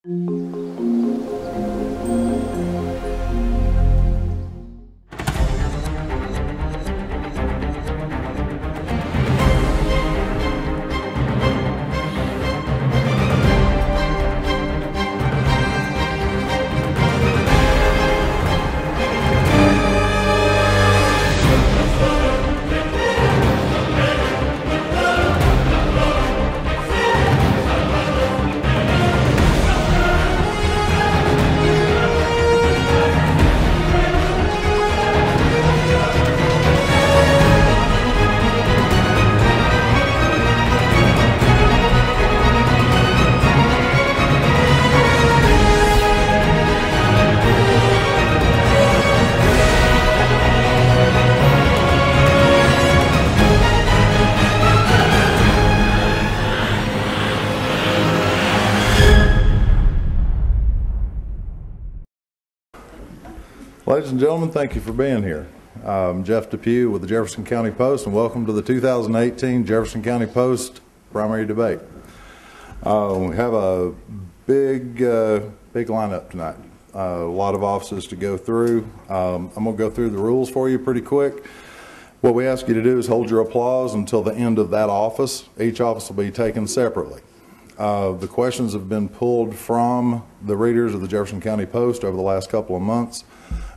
Ladies and gentlemen, thank you for being here. I'm Jeff Depew with the Jefferson County Post, and welcome to the 2018 Jefferson County Post primary debate. We have a big lineup tonight. A lot of offices to go through. I'm going to go through the rules for you pretty quick. What we ask you to do is hold your applause until the end of that office. Each office will be taken separately. The questions have been pulled from the readers of the Jefferson County Post over the last couple of months.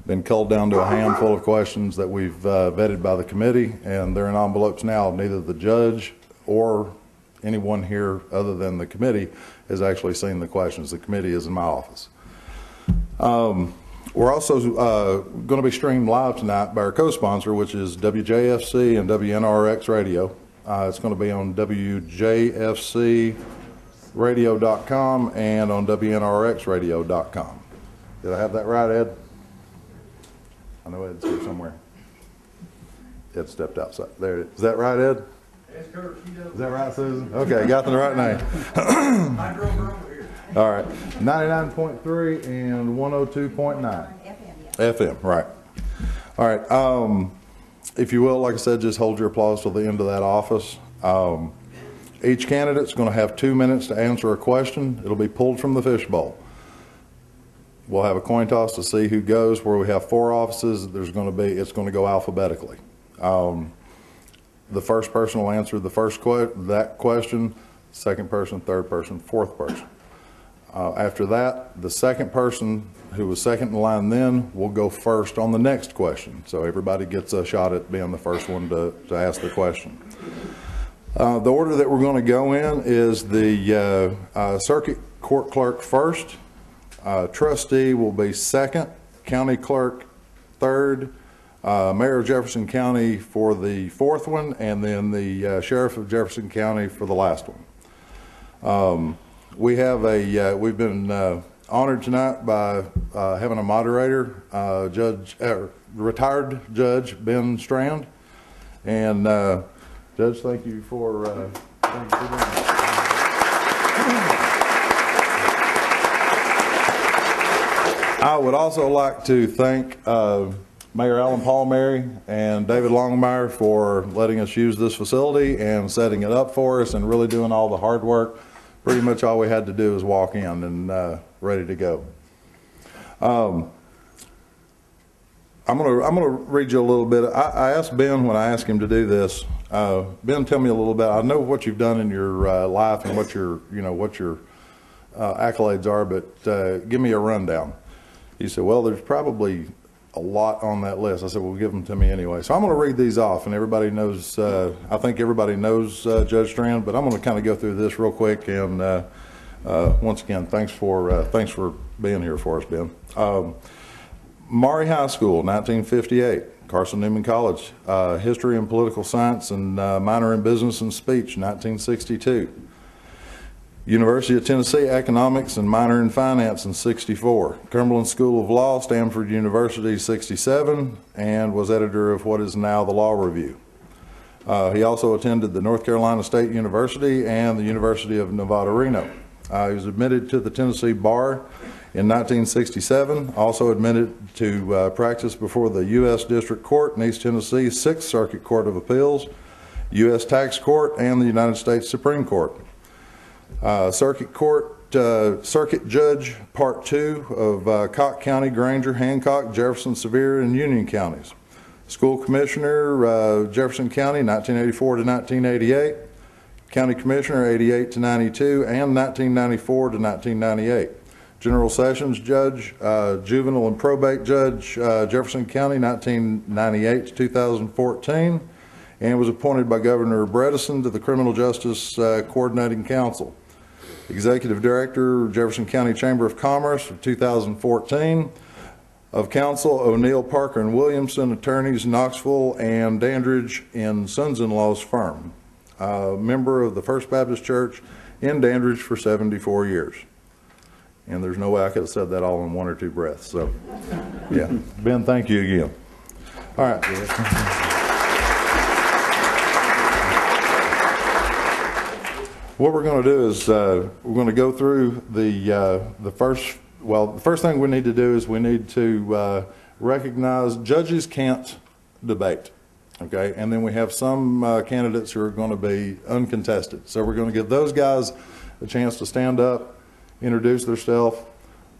Been culled down to a handful of questions that we've vetted by the committee, and they're in envelopes now. Neither the judge or anyone here other than the committee has actually seen the questions. The committee is in my office. We're also going to be streamed live tonight by our co-sponsor, which is WJFC and WNRX Radio. It's going to be on WJFCradio.com and on WNRXradio.com. Did I have that right, Ed? I know Ed's here somewhere. Ed stepped outside. There it is. Is that right, Ed? That's Kurt. Is that right, Susan? Okay, got the right name. I drove her over here. All right. 99.3 and 102.9. FM, right. All right. If you will, like I said, just hold your applause till the end of that office. Each candidate's going to have 2 minutes to answer a question. It'll be pulled from the fishbowl. We'll have a coin toss to see who goes. Where we have 4 offices, it's going to go alphabetically. The first person will answer the first that question, second person, third person, fourth person. After that, the second person who was second in line then will go first on the next question. So everybody gets a shot at being the first one to ask the question. The order that we're going to go in is the circuit court clerk first. Trustee will be second, county clerk third, mayor of Jefferson County for the fourth one, and then the sheriff of Jefferson County for the last one. We've been honored tonight by having a moderator, retired Judge Ben Strand, and Judge, thank you for doing that. I would also like to thank Mayor Alan Palmieri and David Longmire for letting us use this facility and setting it up for us and really doing all the hard work. Pretty much all we had to do was walk in and ready to go. I'm gonna read you a little bit. I asked Ben when I asked him to do this. Ben, tell me a little bit. I know what you've done in your life and what your accolades are, but give me a rundown. He said, well, there's probably a lot on that list. I said, well, give them to me anyway. So I'm going to read these off, and everybody knows, I think everybody knows Judge Strand, but I'm going to kind of go through this real quick. And once again, thanks for being here for us, Ben. Maury High School, 1958. Carson Newman College, History and Political Science and minor in Business and Speech, 1962. University of Tennessee, Economics and minor in Finance in 64. Cumberland School of Law, Stanford University, 67, and was editor of what is now the Law Review. He also attended the North Carolina State University and the University of Nevada, Reno. He was admitted to the Tennessee Bar in 1967, also admitted to practice before the U.S. District Court in East Tennessee, 6th Circuit Court of Appeals, U.S. Tax Court, and the United States Supreme Court. Circuit Court Circuit Judge Part 2 of Cocke County, Granger, Hancock, Jefferson, Sevier, and Union counties. School Commissioner, Jefferson County, 1984 to 1988. County Commissioner, 88 to 92, and 1994 to 1998. General Sessions Judge, Juvenile and Probate Judge, Jefferson County, 1998 to 2014, and was appointed by Governor Bredesen to the Criminal Justice Coordinating Council. Executive Director, Jefferson County Chamber of Commerce for 2014. Of Counsel, O'Neill, Parker, and Williamson, attorneys, Knoxville and Dandridge in Sons-in-Law's firm. Member of the First Baptist Church in Dandridge for 74 years. And there's no way I could have said that all in one or two breaths. So, yeah. Ben, thank you again. All right. What we're going to do is we're going to go through the first thing we need to do is we need to recognize judges can't debate. Okay, and then we have some candidates who are going to be uncontested. So we're going to give those guys a chance to stand up, introduce themselves,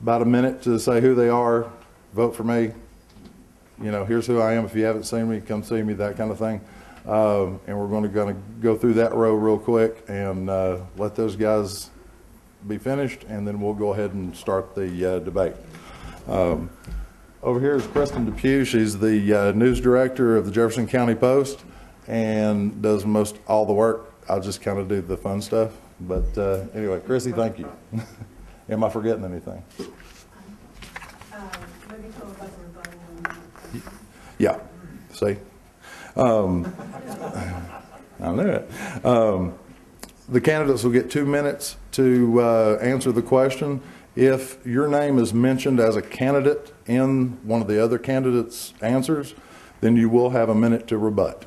about a minute to say who they are, vote for me, you know, here's who I am. If you haven't seen me, come see me, that kind of thing. And we're going to go through that row real quick and let those guys be finished, and then we'll go ahead and start the debate. Over here is Kristen Depew. She's the news director of the Jefferson County Post and does most all the work. I'll just kind of do the fun stuff. But anyway, Chrissy, thank you. Am I forgetting anything? Yeah. See? I knew it. The candidates will get 2 minutes to answer the question. If your name is mentioned as a candidate in one of the other candidates' answers, then you will have a minute to rebut.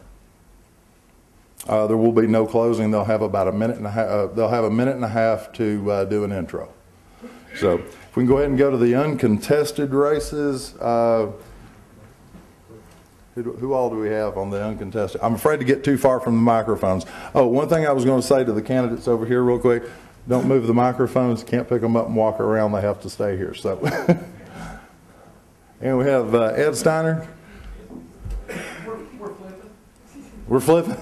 There will be no closing. They'll have about a minute and a half. They'll have a minute and a half to do an intro. So if we can go ahead and go to the uncontested races. Who all do we have on the uncontested? I'm afraid to get too far from the microphones. Oh, one thing I was going to say to the candidates over here real quick, don't move the microphones. Can't pick them up and walk around. They have to stay here. So, and we have Ed Steiner. We're flipping.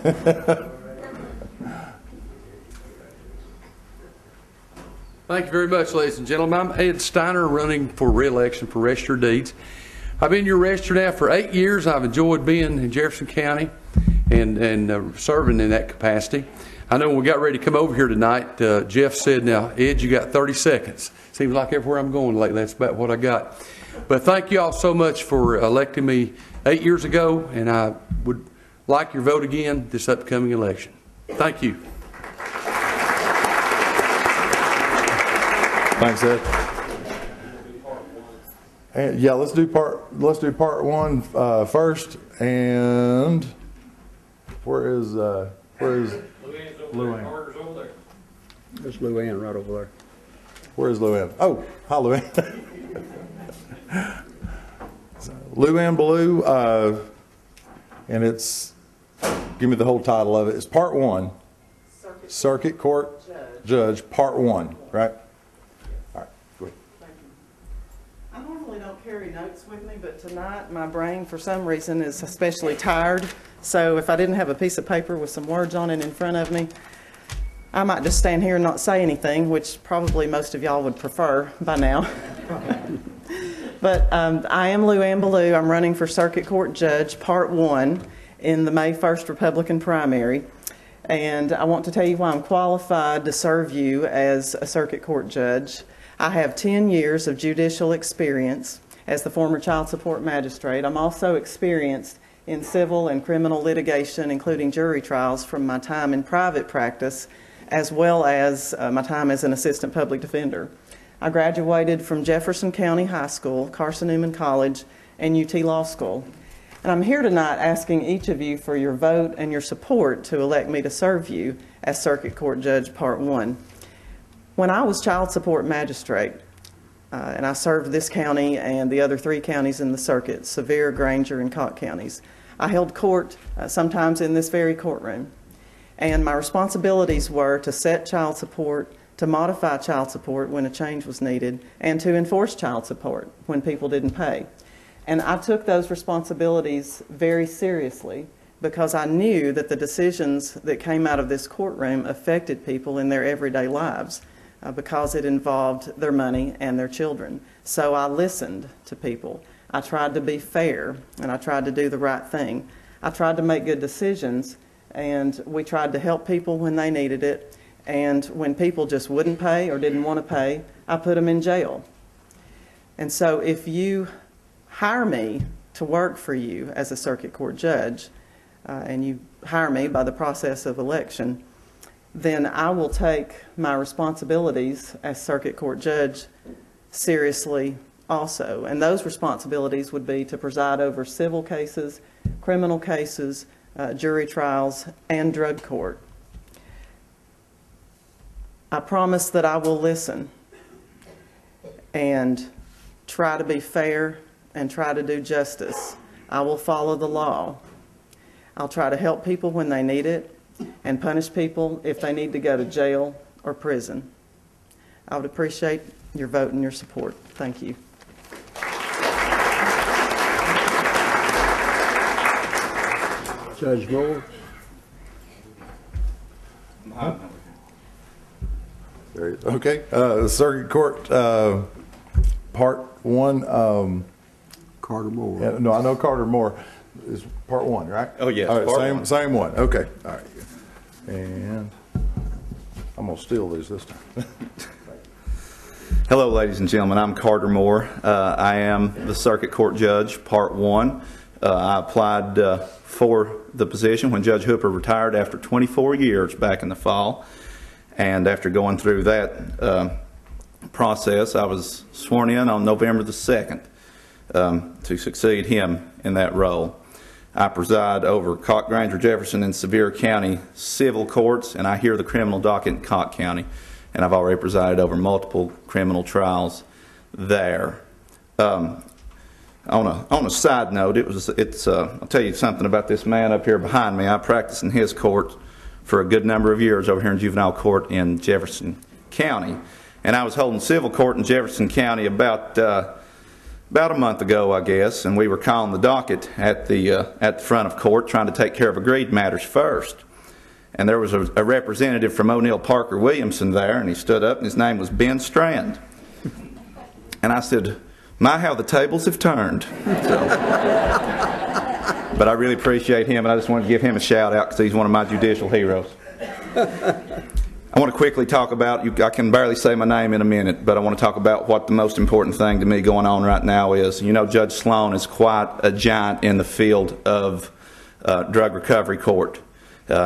Thank you very much, ladies and gentlemen. I'm Ed Steiner, running for re-election for Register of Deeds. I've been your register now for 8 years. I've enjoyed being in Jefferson County and serving in that capacity. I know when we got ready to come over here tonight, Jeff said, now, Ed, you got 30 seconds. Seems like everywhere I'm going lately, that's about what I got. But thank you all so much for electing me 8 years ago, and I would like your vote again this upcoming election. Thank you. Thanks, Ed. And yeah, let's do part one first. And where is Luann? There's Luann right over there. Where is Luann? Oh, hi, Luann. Luann Ballou, and it's, give me the whole title of it. It's part one. Circuit Court Judge, part one, right? All right, go ahead. Thank you. I normally don't carry notes with me, but tonight my brain, for some reason, is especially tired. So if I didn't have a piece of paper with some words on it in front of me, I might just stand here and not say anything, which probably most of y'all would prefer by now. But I am Luann Ballou. I'm running for Circuit Court Judge, Part 1, in the May 1st Republican primary. And I want to tell you why I'm qualified to serve you as a Circuit Court Judge. I have 10 years of judicial experience as the former child support magistrate. I'm also experienced in civil and criminal litigation, including jury trials, from my time in private practice, as well as my time as an assistant public defender. I graduated from Jefferson County High School, Carson Newman College, and UT Law School. And I'm here tonight asking each of you for your vote and your support to elect me to serve you as Circuit Court Judge Part 1. When I was child support magistrate, and I served this county and the other 3 counties in the circuit, Sevier, Granger, and Cocke counties, I held court sometimes in this very courtroom. And my responsibilities were to set child support to modify child support when a change was needed, and to enforce child support when people didn't pay. And I took those responsibilities very seriously because I knew that the decisions that came out of this courtroom affected people in their everyday lives because it involved their money and their children. So I listened to people. I tried to be fair, and I tried to do the right thing. I tried to make good decisions, and we tried to help people when they needed it. And when people just wouldn't pay or didn't want to pay, I put them in jail. And so if you hire me to work for you as a circuit court judge, and you hire me by the process of election, then I will take my responsibilities as circuit court judge seriously also. And those responsibilities would be to preside over civil cases, criminal cases, jury trials, and drug court. I promise that I will listen and try to be fair and try to do justice. I will follow the law. I'll try to help people when they need it and punish people if they need to go to jail or prison. I would appreciate your vote and your support. Thank you. Judge Moore. Okay, Circuit Court, Part 1. Carter Moore. Yeah, no, I know Carter Moore is Part 1, right? Oh, yes, All right, Part same, 1. same one. Okay, all right. And I'm going to steal these this time. Hello, ladies and gentlemen. I'm Carter Moore. I am the Circuit Court Judge, Part 1. I applied for the position when Judge Hooper retired after 24 years back in the fall. And after going through that process, I was sworn in on November the 2nd to succeed him in that role. I preside over Cock, Granger, Jefferson, and Sevier County civil courts, and I hear the criminal docket in Cock County. And I've already presided over multiple criminal trials there. On a side note, I'll tell you something about this man up here behind me. I practiced in his court for a good number of years over here in juvenile court in Jefferson County. And I was holding civil court in Jefferson County about a month ago, I guess, and we were calling the docket at the front of court, trying to take care of agreed matters first. And there was a representative from O'Neill Parker Williamson there, and he stood up, and his name was Ben Strand. And I said, "My, how the tables have turned." But I really appreciate him, and I just wanted to give him a shout out because he's one of my judicial heroes. I want to quickly talk about, I can barely say my name in a minute, but I want to talk about what the most important thing to me going on right now is. You know, Judge Sloan is quite a giant in the field of drug recovery court.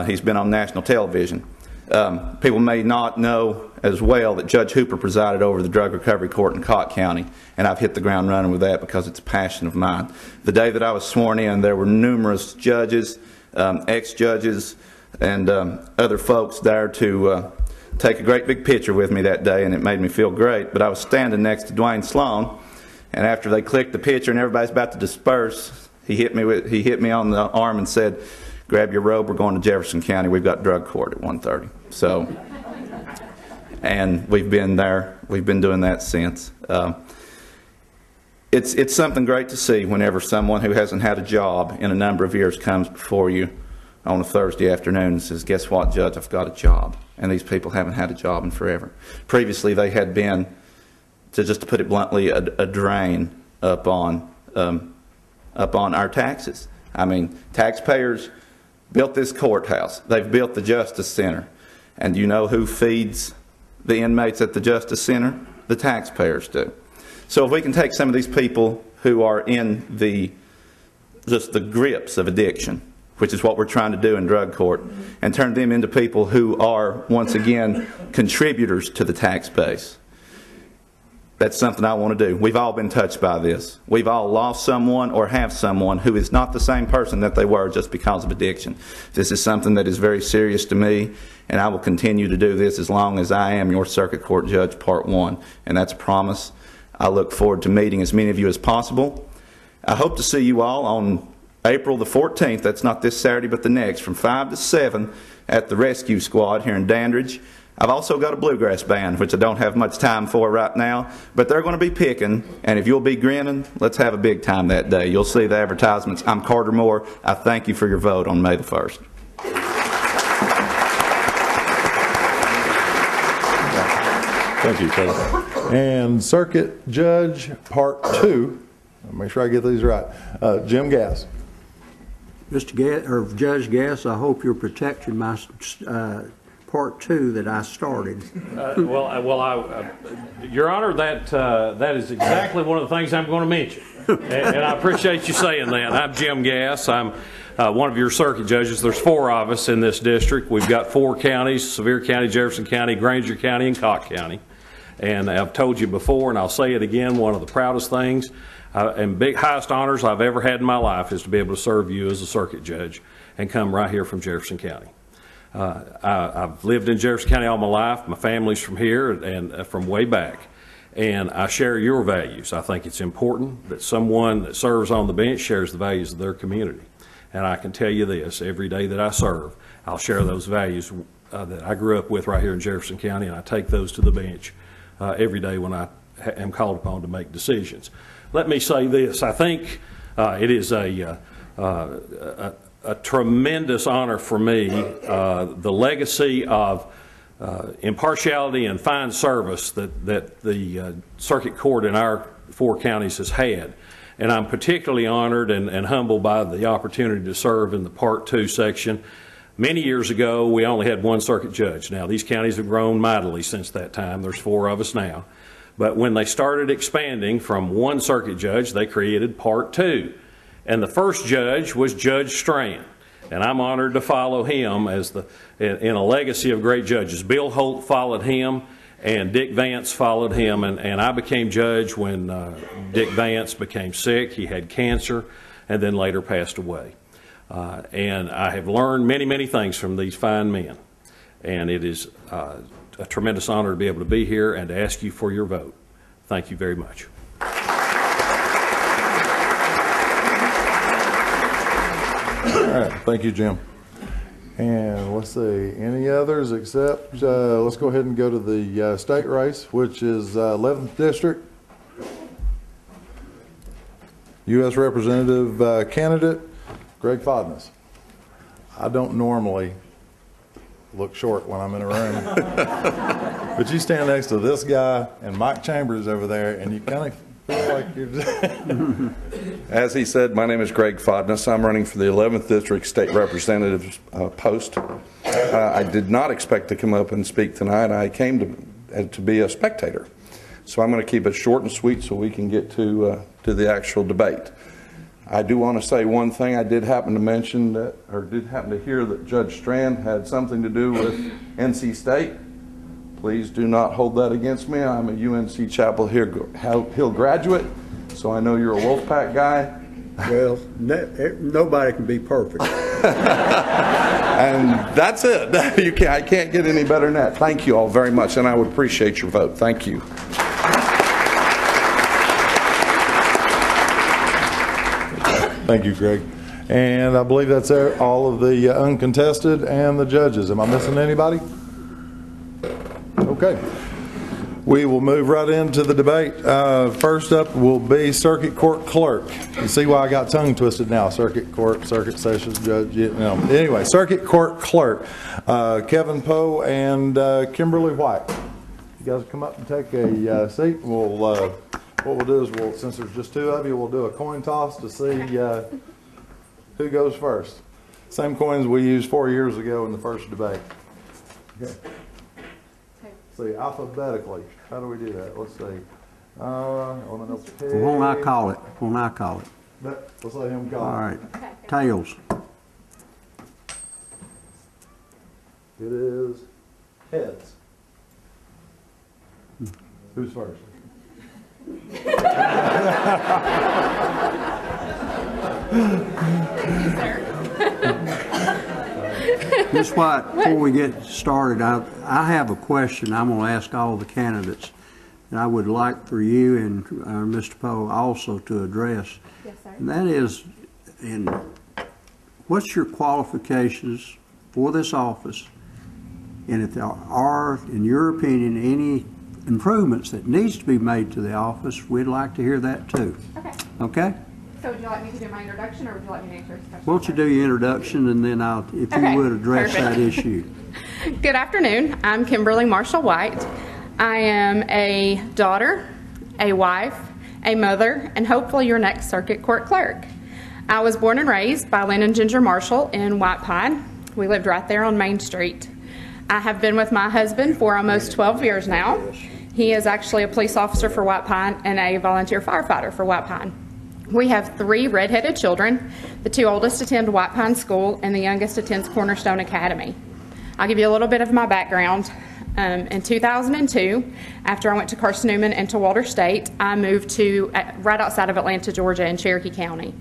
He's been on national television. People may not know as well that Judge Hooper presided over the drug recovery court in Cock County, and I've hit the ground running with that because it's a passion of mine. The day that I was sworn in, there were numerous judges, ex-judges, and other folks there to take a great big picture with me that day, and it made me feel great. But I was standing next to Dwayne Sloan, and after they clicked the picture and everybody's about to disperse, he hit me on the arm and said, "Grab your robe, we're going to Jefferson County. We've got drug court at 1:30. So, and we've been there. We've been doing that since. It's something great to see whenever someone who hasn't had a job in a number of years comes before you on a Thursday afternoon and says, "Guess what, Judge? I've got a job." And these people haven't had a job in forever. Previously, they had been, just to put it bluntly, a drain up on our taxes. I mean, taxpayers built this courthouse. They've built the Justice Center. And you know who feeds the inmates at the Justice Center? The taxpayers do. So if we can take some of these people who are in just the grips of addiction, which is what we're trying to do in drug court, and turn them into people who are, once again, contributors to the tax base. That's something I want to do. We've all been touched by this. We've all lost someone or have someone who is not the same person that they were just because of addiction. This is something that is very serious to me, and I will continue to do this as long as I am your Circuit Court Judge, Part 1, and that's a promise. I look forward to meeting as many of you as possible. I hope to see you all on April the 14th, that's not this Saturday but the next, from 5 to 7 at the Rescue Squad here in Dandridge. I've also got a bluegrass band, which I don't have much time for right now, but they're going to be picking, and if you'll be grinning, let's have a big time that day. You'll see the advertisements. I'm Carter Moore. I thank you for your vote on May the 1st. Thank you, Taylor. And Circuit Judge Part 2, I'll make sure I get these right, Jim Gass. Mr. Gass, or Judge Gass, I hope you're protecting my Part 2 that I started. Your Honor, that is exactly one of the things I'm going to mention, and I appreciate you saying that. I'm Jim Gass. I'm one of your circuit judges. There's 4 of us in this district. We've got 4 counties: Sevier County, Jefferson County, Granger County, and Cocke County. And I've told you before, and I'll say it again, one of the proudest things and highest honors I've ever had in my life is to be able to serve you as a circuit judge and come right here from Jefferson County. I've lived in Jefferson County all my life. My family's from here and from way back. And I share your values. I think it's important that someone that serves on the bench shares the values of their community. And I can tell you this, every day that I serve, I'll share those values that I grew up with right here in Jefferson County, and I take those to the bench every day when I am called upon to make decisions. Let me say this. I think it is a tremendous honor for me, the legacy of impartiality and fine service that the circuit court in our 4 counties has had. And I'm particularly honored and humbled by the opportunity to serve in the Part 2 section. Many years ago, we only had 1 circuit judge. Now, these counties have grown mightily since that time. There's 4 of us now. But when they started expanding from 1 circuit judge, they created Part 2. And the first judge was Judge Strand. And I'm honored to follow him as in a legacy of great judges. Bill Holt followed him, and Dick Vance followed him. And I became judge when Dick Vance became sick. He had cancer and then later passed away. And I have learned many, many things from these fine men. And it is a tremendous honor to be able to be here and to ask you for your vote. Thank you very much. All right, thank you, Jim. And let's see, any others except, let's go ahead and go to the state race, which is 11th District. U.S. Representative candidate, Greg Fodness. I don't normally look short when I'm in a room. But you stand next to this guy and Mike Chambers over there, and you kind of feel like you're just... As he said, my name is Greg Fodness. I'm running for the 11th District State Representative post. I did not expect to come up and speak tonight. I came to be a spectator. So I'm going to keep it short and sweet so we can get to the actual debate. I do want to say one thing. I did happen to mention that, or did happen to hear that Judge Strand had something to do with NC State. Please do not hold that against me. I'm a UNC Chapel Hill graduate, so I know you're a Wolfpack guy. Well, nobody can be perfect. And that's it. I can't get any better than that. Thank you all very much, and I would appreciate your vote. Thank you. Thank you, Greg. And I believe that's all of the uncontested and the judges. Am I missing anybody? Okay. We will move right into the debate. First up will be Circuit Court Clerk. You see why I got tongue twisted now. Circuit Court, Circuit Sessions Judge. Anyway, Circuit Court Clerk, Kevin Poe and Kimberly White. You guys come up and take a seat. What we'll do is, since there's just 2 of you, we'll do a coin toss to see who goes first. Same coins we used 4 years ago in the first debate. Okay. See, alphabetically. How do we do that? Let's see. When I call it. Let's let him call it. All right. Tails. It is heads. Who's first? Ms. White, before we get started, I have a question I'm going to ask all the candidates, and I would like for you and Mr. Poe also to address. Yes, sir. And that is, what's your qualifications for this office, And if there are, in your opinion, any improvements that needs to be made to the office, we'd like to hear that too. Okay. Okay? So would you like me to do my introduction, or would you like me to answer his question? Why don't you do your introduction, and then I'll, if Okay, you would, address perfect. that issue. Good afternoon. I'm Kimberly Marshall White. I am a daughter, a wife, a mother, and hopefully your next circuit court clerk. I was born and raised by Lynn and Ginger Marshall in White Pine. We lived right there on Main Street. I have been with my husband for almost 12 years now. He is actually a police officer for White Pine and a volunteer firefighter for White Pine. We have 3 redheaded children. The 2 oldest attend White Pine School, and the youngest attends Cornerstone Academy. I'll give you a little bit of my background. In 2002, after I went to Carson Newman and to Walter State, I moved to right outside of Atlanta, Georgia, in Cherokee County.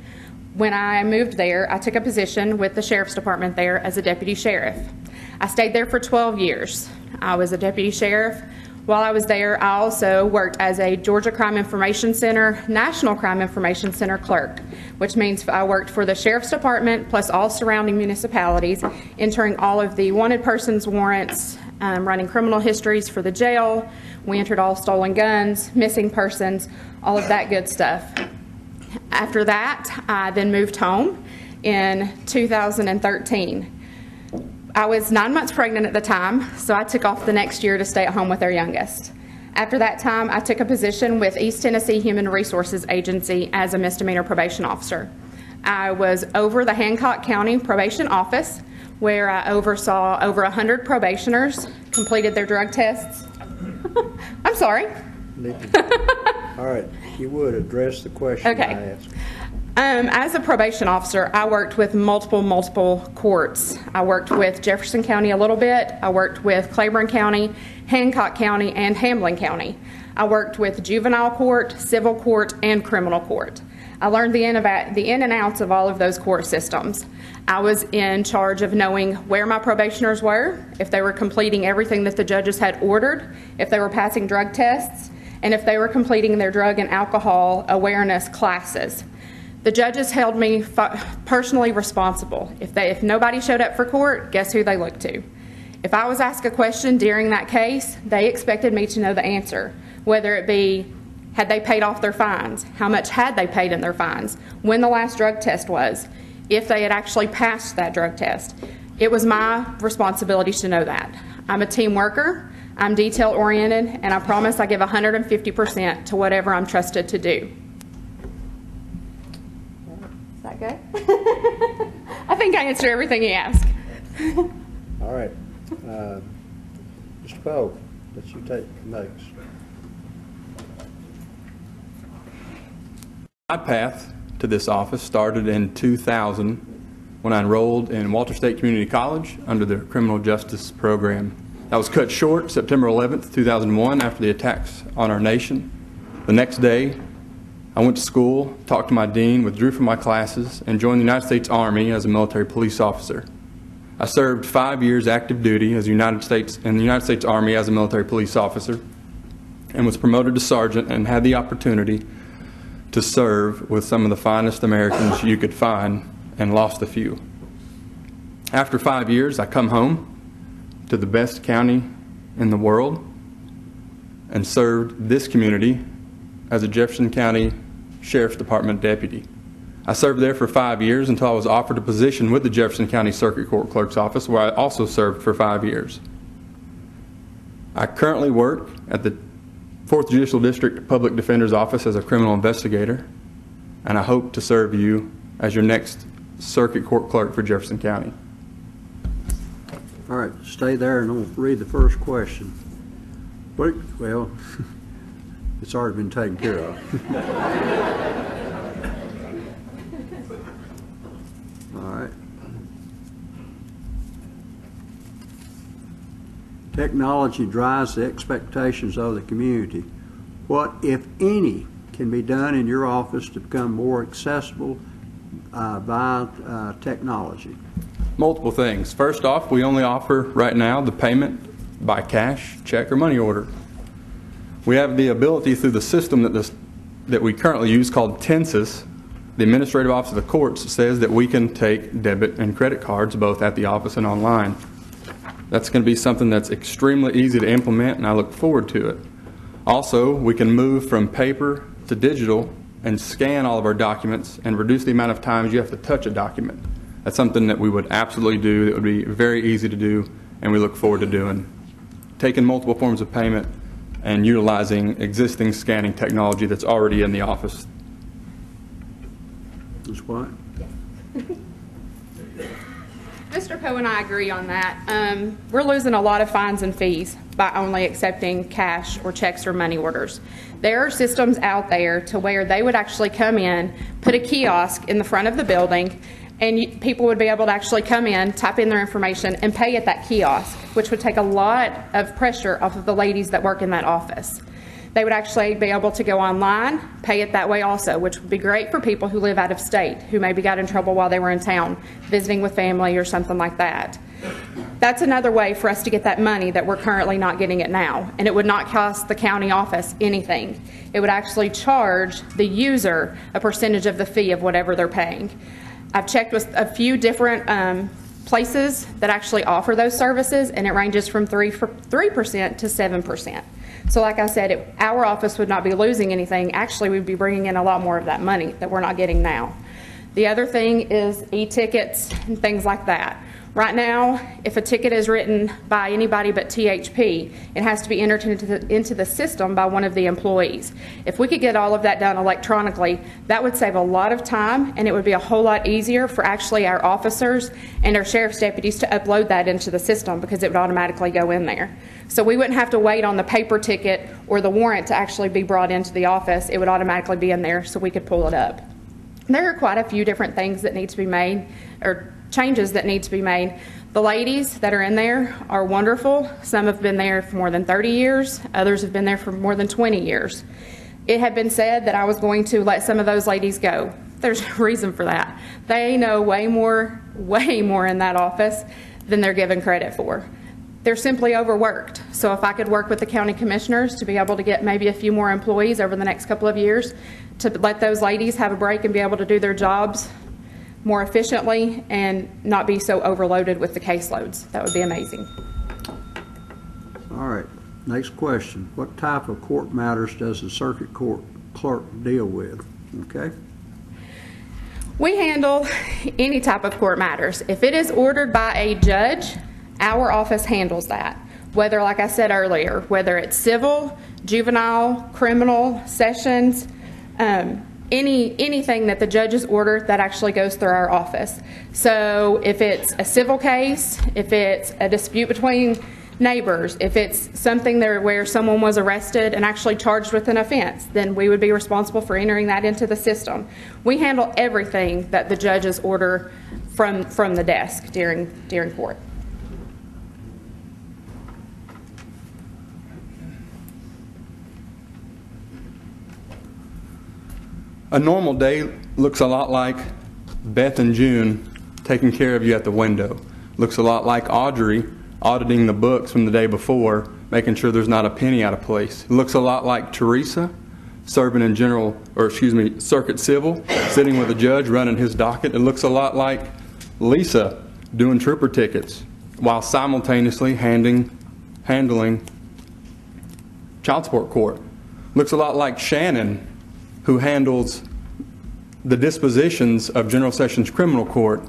When I moved there, I took a position with the Sheriff's Department there as a deputy sheriff. I stayed there for 12 years. I was a deputy sheriff. While I was there, I also worked as a Georgia Crime Information Center, National Crime Information Center clerk, which means I worked for the Sheriff's Department plus all surrounding municipalities, entering all of the wanted persons warrants, running criminal histories for the jail. We entered all stolen guns, missing persons, all of that good stuff. After that, I then moved home in 2013. I was 9 months pregnant at the time, so I took off the next year to stay at home with our youngest. After that time, I took a position with East Tennessee Human Resources Agency as a misdemeanor probation officer. I was over the Hancock County Probation Office, where I oversaw over 100 probationers, completed their drug tests. I'm sorry. All right, if you would, address the question Okay. I asked. As a probation officer, I worked with multiple courts. I worked with Jefferson County a little bit. I worked with Claiborne County, Hancock County, and Hamlin County. I worked with juvenile court, civil court, and criminal court. I learned the in and outs of all of those court systems. I was in charge of knowing where my probationers were, if they were completing everything that the judges had ordered, if they were passing drug tests, and if they were completing their drug and alcohol awareness classes. The judges held me personally responsible. If nobody showed up for court, guess who they looked to? If I was asked a question during that case, they expected me to know the answer, whether it be, had they paid off their fines? How much had they paid in their fines? When the last drug test was? If they had actually passed that drug test? It was my responsibility to know that. I'm a team worker, I'm detail oriented, and I promise I give 150% to whatever I'm trusted to do. Is that good? I think I answered everything he asked. All right. Mr. Poe, let you take the notes. My path to this office started in 2000 when I enrolled in Walter State Community College under the criminal justice program. That was cut short September 11th, 2001 after the attacks on our nation. The next day, I went to school, talked to my dean, withdrew from my classes, and joined the United States Army as a military police officer. I served 5 years active duty in the United States Army as a military police officer and was promoted to sergeant and had the opportunity to serve with some of the finest Americans you could find and lost a few. After 5 years, I come home to the best county in the world and served this community as a Jefferson County Sheriff's Department deputy. I served there for 5 years until I was offered a position with the Jefferson County Circuit Court Clerk's Office, where I also served for 5 years. I currently work at the 4th Judicial District Public Defender's Office as a criminal investigator, and I hope to serve you as your next Circuit Court Clerk for Jefferson County. All right, stay there and I'll read the first question. Well, it's already been taken care of. All right. Technology drives the expectations of the community. What, if any, can be done in your office to become more accessible by technology? Multiple things. First off, we only offer right now the payment by cash, check, or money order. We have the ability through the system that we currently use called Tensis. The Administrative Office of the Courts says that we can take debit and credit cards both at the office and online. That's going to be something that's extremely easy to implement, and I look forward to it. Also, we can move from paper to digital and scan all of our documents and reduce the amount of times you have to touch a document. That's something that we would absolutely do, that would be very easy to do, and we look forward to doing. Taking multiple forms of payment and utilizing existing scanning technology that's already in the office. Ms. White? Mr. Poe and I agree on that. We're losing a lot of fines and fees by only accepting cash or checks or money orders. There are systems out there to where they would actually come in, put a kiosk in the front of the building, and people would be able to actually come in, type in their information, and pay at that kiosk, which would take a lot of pressure off of the ladies that work in that office. They would actually be able to go online, pay it that way also, which would be great for people who live out of state, who maybe got in trouble while they were in town, visiting with family or something like that. That's another way for us to get that money that we're currently not getting it now, and it would not cost the county office anything. It would actually charge the user a percentage of the fee of whatever they're paying. I've checked with a few different places that actually offer those services, and it ranges from 3% to 7%. So like I said, our office would not be losing anything. Actually, we'd be bringing in a lot more of that money that we're not getting now. The other thing is e-tickets and things like that. Right now, if a ticket is written by anybody but THP, it has to be entered into the system by one of the employees. If we could get all of that done electronically, that would save a lot of time, and it would be a whole lot easier for actually our officers and our sheriff's deputies to upload that into the system, because it would automatically go in there. So we wouldn't have to wait on the paper ticket or the warrant to actually be brought into the office. It would automatically be in there, so we could pull it up. There are quite a few different things that need to be made, or changes that need to be made. The ladies that are in there are wonderful. Some have been there for more than 30 years. Others have been there for more than 20 years. It had been said that I was going to let some of those ladies go. There's a reason for that. They know way more in that office than they're given credit for. They're simply overworked. So if I could work with the county commissioners to be able to get maybe a few more employees over the next couple of years to let those ladies have a break and be able to do their jobs more efficiently and not be so overloaded with the caseloads, that would be amazing. All right, next question. What type of court matters does the circuit court clerk deal with? Okay. We handle any type of court matters. If it is ordered by a judge, our office handles that. Whether, like I said earlier, whether it's civil, juvenile, criminal, sessions, anything that the judges order, that actually goes through our office. So if it's a civil case, if it's a dispute between neighbors, if it's something there where someone was arrested and actually charged with an offense, then we would be responsible for entering that into the system. We handle everything that the judges order from the desk during court. A normal day looks a lot like Beth and June taking care of you at the window. Looks a lot like Audrey auditing the books from the day before, making sure there's not a penny out of place. It looks a lot like Teresa serving in circuit civil, sitting with a judge running his docket. It looks a lot like Lisa doing trooper tickets while simultaneously handling child support court. Looks a lot like Shannon, who handles the dispositions of General Sessions Criminal Court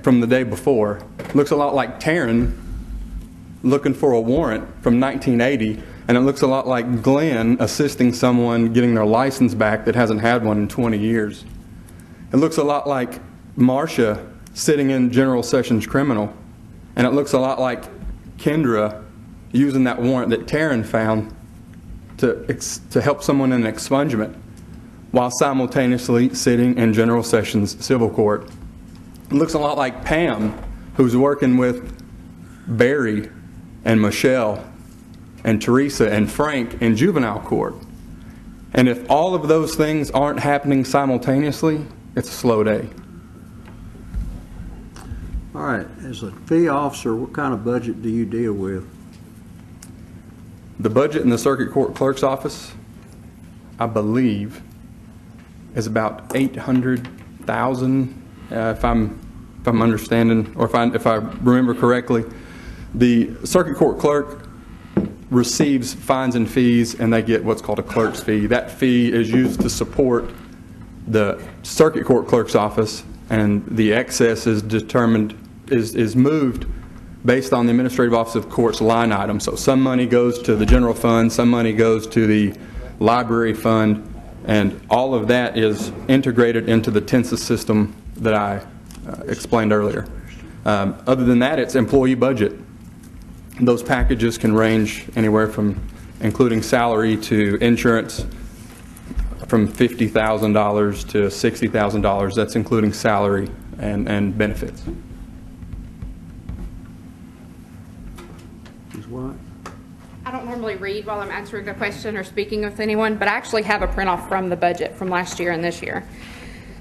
from the day before. Looks a lot like Taryn looking for a warrant from 1980, and it looks a lot like Glenn assisting someone getting their license back that hasn't had one in 20 years. It looks a lot like Marcia sitting in General Sessions Criminal, and it looks a lot like Kendra using that warrant that Taryn found to help someone in an expungement, while simultaneously sitting in General Sessions Civil Court. It looks a lot like Pam, who's working with Barry and Michelle and Teresa and Frank in juvenile court. And if all of those things aren't happening simultaneously, it's a slow day. All right, as a fee officer, what kind of budget do you deal with? The budget in the Circuit Court Clerk's office, I believe, is about $800,000, if I'm understanding, or if I remember correctly. The circuit court clerk receives fines and fees, and they get what's called a clerk's fee. That fee is used to support the circuit court clerk's office, and the excess is determined, is moved based on the administrative office of court's line item. So some money goes to the general fund, some money goes to the library fund, and all of that is integrated into the TENSA system that I explained earlier. Other than that, it's employee budget. Those packages can range anywhere from including salary to insurance from $50,000 to $60,000. That's including salary and benefits. Ms. White? I don't normally read while I'm answering a question or speaking with anyone, but I actually have a print-off from the budget from last year and this year.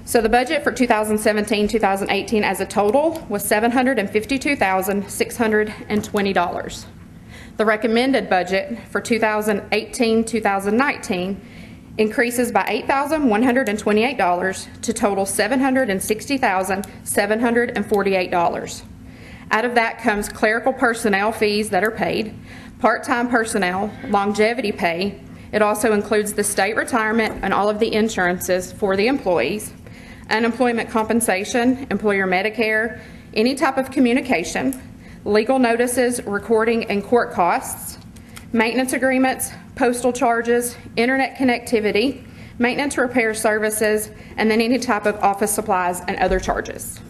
So the budget for 2017-2018 as a total was $752,620. The recommended budget for 2018-2019 increases by $8,128 to total $760,748. Out of that comes clerical personnel fees that are paid, part-time personnel, longevity pay. It also includes the state retirement and all of the insurances for the employees, unemployment compensation, employer Medicare, any type of communication, legal notices, recording and court costs, maintenance agreements, postal charges, internet connectivity, maintenance repair services, and then any type of office supplies and other charges.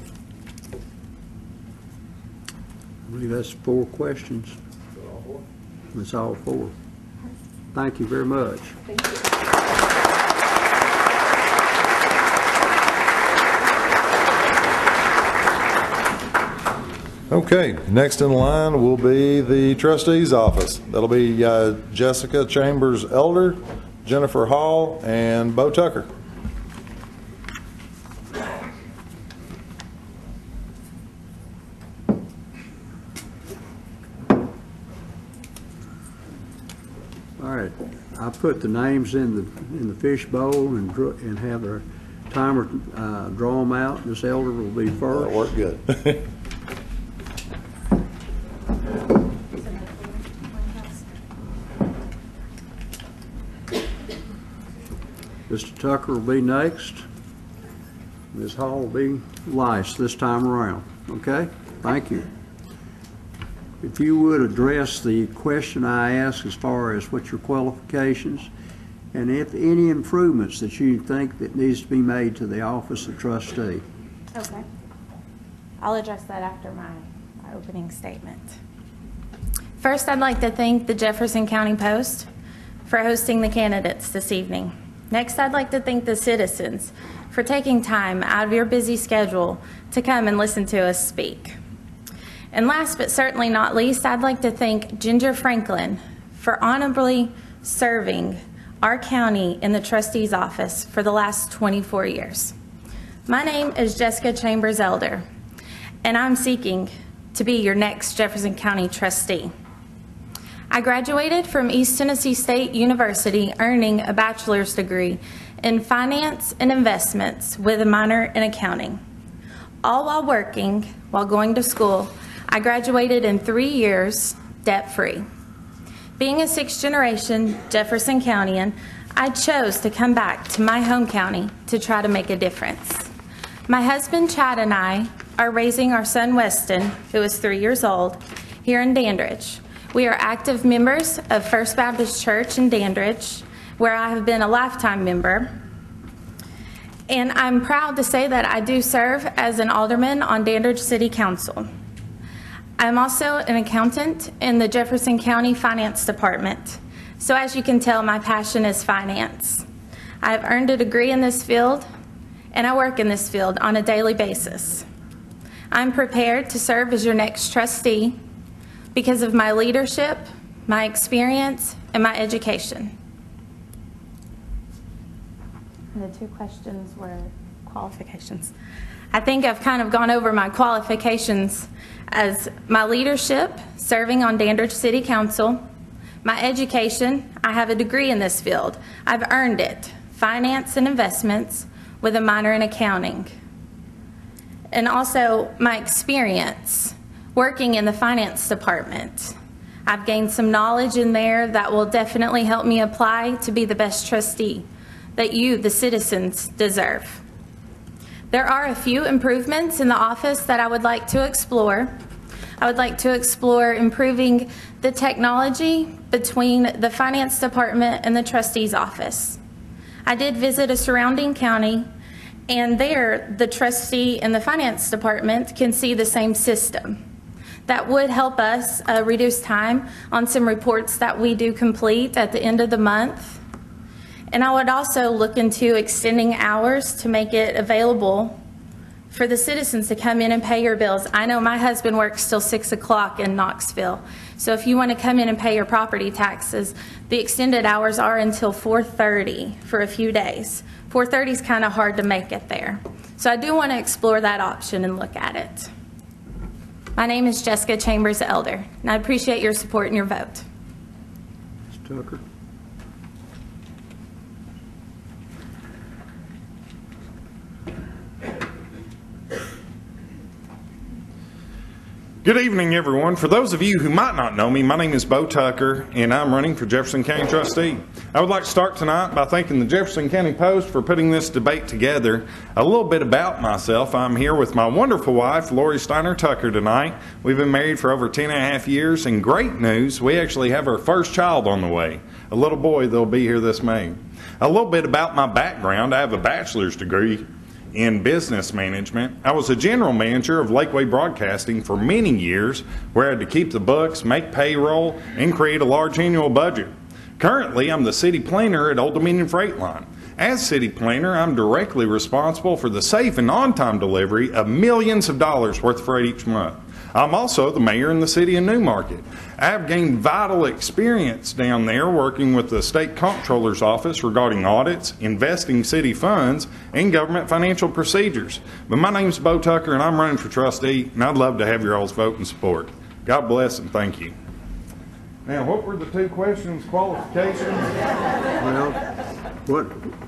I believe that's 4 questions. That's all 4. Thank you very much. Thank you. Okay, next in line will be the trustee's office. That'll be Jessica Chambers Elder, Jennifer Hall, and Bo Tucker. All right, I put the names in the fish bowl and have a timer draw them out. This elder will be first. That'll work good. Mr. Tucker will be next. Ms. Hall will be last this time around. Okay? Thank you. If you would address the question I asked as far as what your qualifications and if any improvements that you think that needs to be made to the office of trustee. Okay. I'll address that after my opening statement. First, I'd like to thank the Jefferson County Post for hosting the candidates this evening. Next, I'd like to thank the citizens for taking time out of your busy schedule to come and listen to us speak. And last but certainly not least, I'd like to thank Ginger Franklin for honorably serving our county in the trustee's office for the last 24 years. My name is Jessica Chambers Elder, and I'm seeking to be your next Jefferson County trustee. I graduated from East Tennessee State University earning a bachelor's degree in finance and investments with a minor in accounting. All while going to school, I graduated in 3 years debt-free. Being a 6th generation Jefferson Countyan, I chose to come back to my home county to try to make a difference. My husband Chad and I are raising our son Weston, who is 3 years old, here in Dandridge. We are active members of First Baptist Church in Dandridge, where I have been a lifetime member. And I'm proud to say that I do serve as an alderman on Dandridge City Council. I'm also an accountant in the Jefferson County Finance Department. So as you can tell, my passion is finance. I have earned a degree in this field, and I work in this field on a daily basis. I'm prepared to serve as your next trustee because of my leadership, my experience, and my education. And the 2 questions were qualifications. I think I've kind of gone over my qualifications as my leadership, serving on Dandridge City Council, my education, I have a degree in this field. I've earned it, finance and investments with a minor in accounting. And also my experience working in the finance department. I've gained some knowledge in there that will definitely help me apply to be the best trustee that you, the citizens, deserve. There are a few improvements in the office that I would like to explore. I would like to explore improving the technology between the finance department and the trustee's office. I did visit a surrounding county, and there the trustee and the finance department can see the same system. That would help us reduce time on some reports that we do complete at the end of the month. And I would also look into extending hours to make it available for the citizens to come in and pay your bills. I know my husband works till 6 o'clock in Knoxville. So if you want to come in and pay your property taxes, the extended hours are until 4:30 for a few days. 4:30 is kind of hard to make it there. So I do want to explore that option and look at it. My name is Jessica Chambers Elder, and I appreciate your support and your vote. Ms. Tucker? Good evening, everyone. For those of you who might not know me, my name is Bo Tucker, and I'm running for Jefferson County Trustee. I would like to start tonight by thanking the Jefferson County Post for putting this debate together. A little bit about myself. I'm here with my wonderful wife, Lori Steiner Tucker, tonight. We've been married for over 10.5 years, and great news, we actually have our first child on the way, a little boy that'll be here this May. A little bit about my background. I have a bachelor's degree in business management. I was a general manager of Lakeway Broadcasting for many years, where I had to keep the books, make payroll, and create a large annual budget. Currently, I'm the city planner at Old Dominion Freight Line. As city planner, I'm directly responsible for the safe and on-time delivery of millions of dollars worth of freight each month. I'm also the mayor in the city of Newmarket. I've gained vital experience down there working with the state comptroller's office regarding audits, investing city funds, and government financial procedures. But my name's Bo Tucker, and I'm running for trustee, and I'd love to have your all's vote and support. God bless and thank you. Now, what were the two questions, qualifications? Well,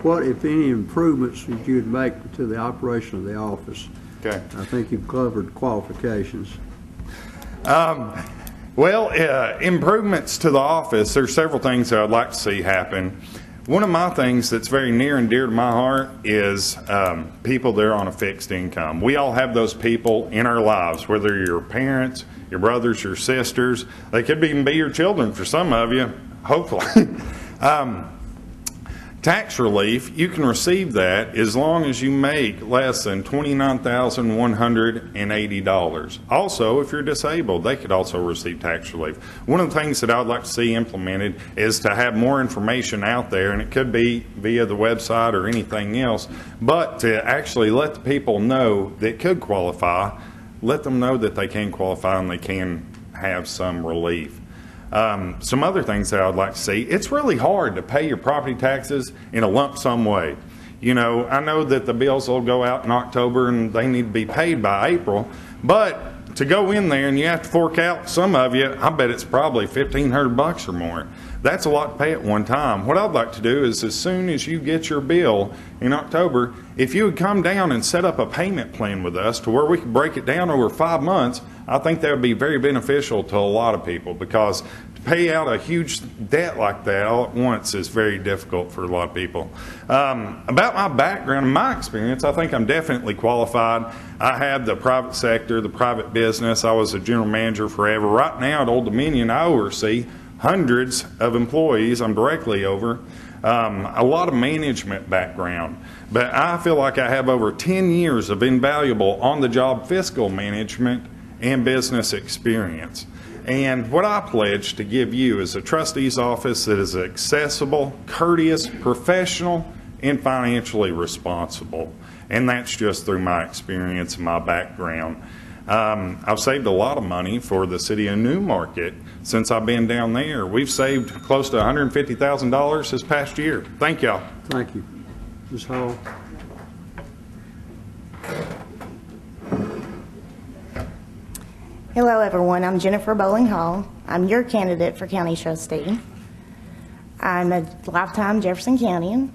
what if any improvements that you'd make to the operation of the office? Okay. I think you've covered qualifications. Improvements to the office, there's several things that I'd like to see happen. One of my things that's very near and dear to my heart is people that are on a fixed income. We all have those people in our lives, whether you're your parents, your brothers, your sisters. They could even be your children for some of you, hopefully. Tax relief, you can receive that as long as you make less than $29,180. Also, if you're disabled, they could also receive tax relief. One of the things that I'd like to see implemented is to have more information out there, and it could be via the website or anything else, but to actually let the people know that could qualify, let them know that they can qualify and they can have some relief. Some other things that I'd like to see, it's really hard to pay your property taxes in a lump sum way. You know, I know that the bills will go out in October and they need to be paid by April, but to go in there and you have to fork out, some of you, I bet it's probably $1,500 or more. That's a lot to pay at one time. What I'd like to do is as soon as you get your bill in October, if you would come down and set up a payment plan with us to where we could break it down over 5 months, I think that would be very beneficial to a lot of people, because to pay out a huge debt like that all at once is very difficult for a lot of people. About my background and my experience, I think I'm definitely qualified. I had the private sector, the private business. I was a general manager forever. Right now at Old Dominion, I oversee hundreds of employees I'm directly over, a lot of management background. But I feel like I have over 10 years of invaluable on-the-job fiscal management and business experience. And what I pledge to give you is a trustee's office that is accessible, courteous, professional, and financially responsible. And that's just through my experience and my background. I've saved a lot of money for the city of Newmarket since I've been down there. We've saved close to $150,000 this past year. Thank y'all. Thank you. Ms. Hall? Hello, everyone. I'm Jennifer Bowling Hall. I'm your candidate for county trustee. I'm a lifetime Jefferson County.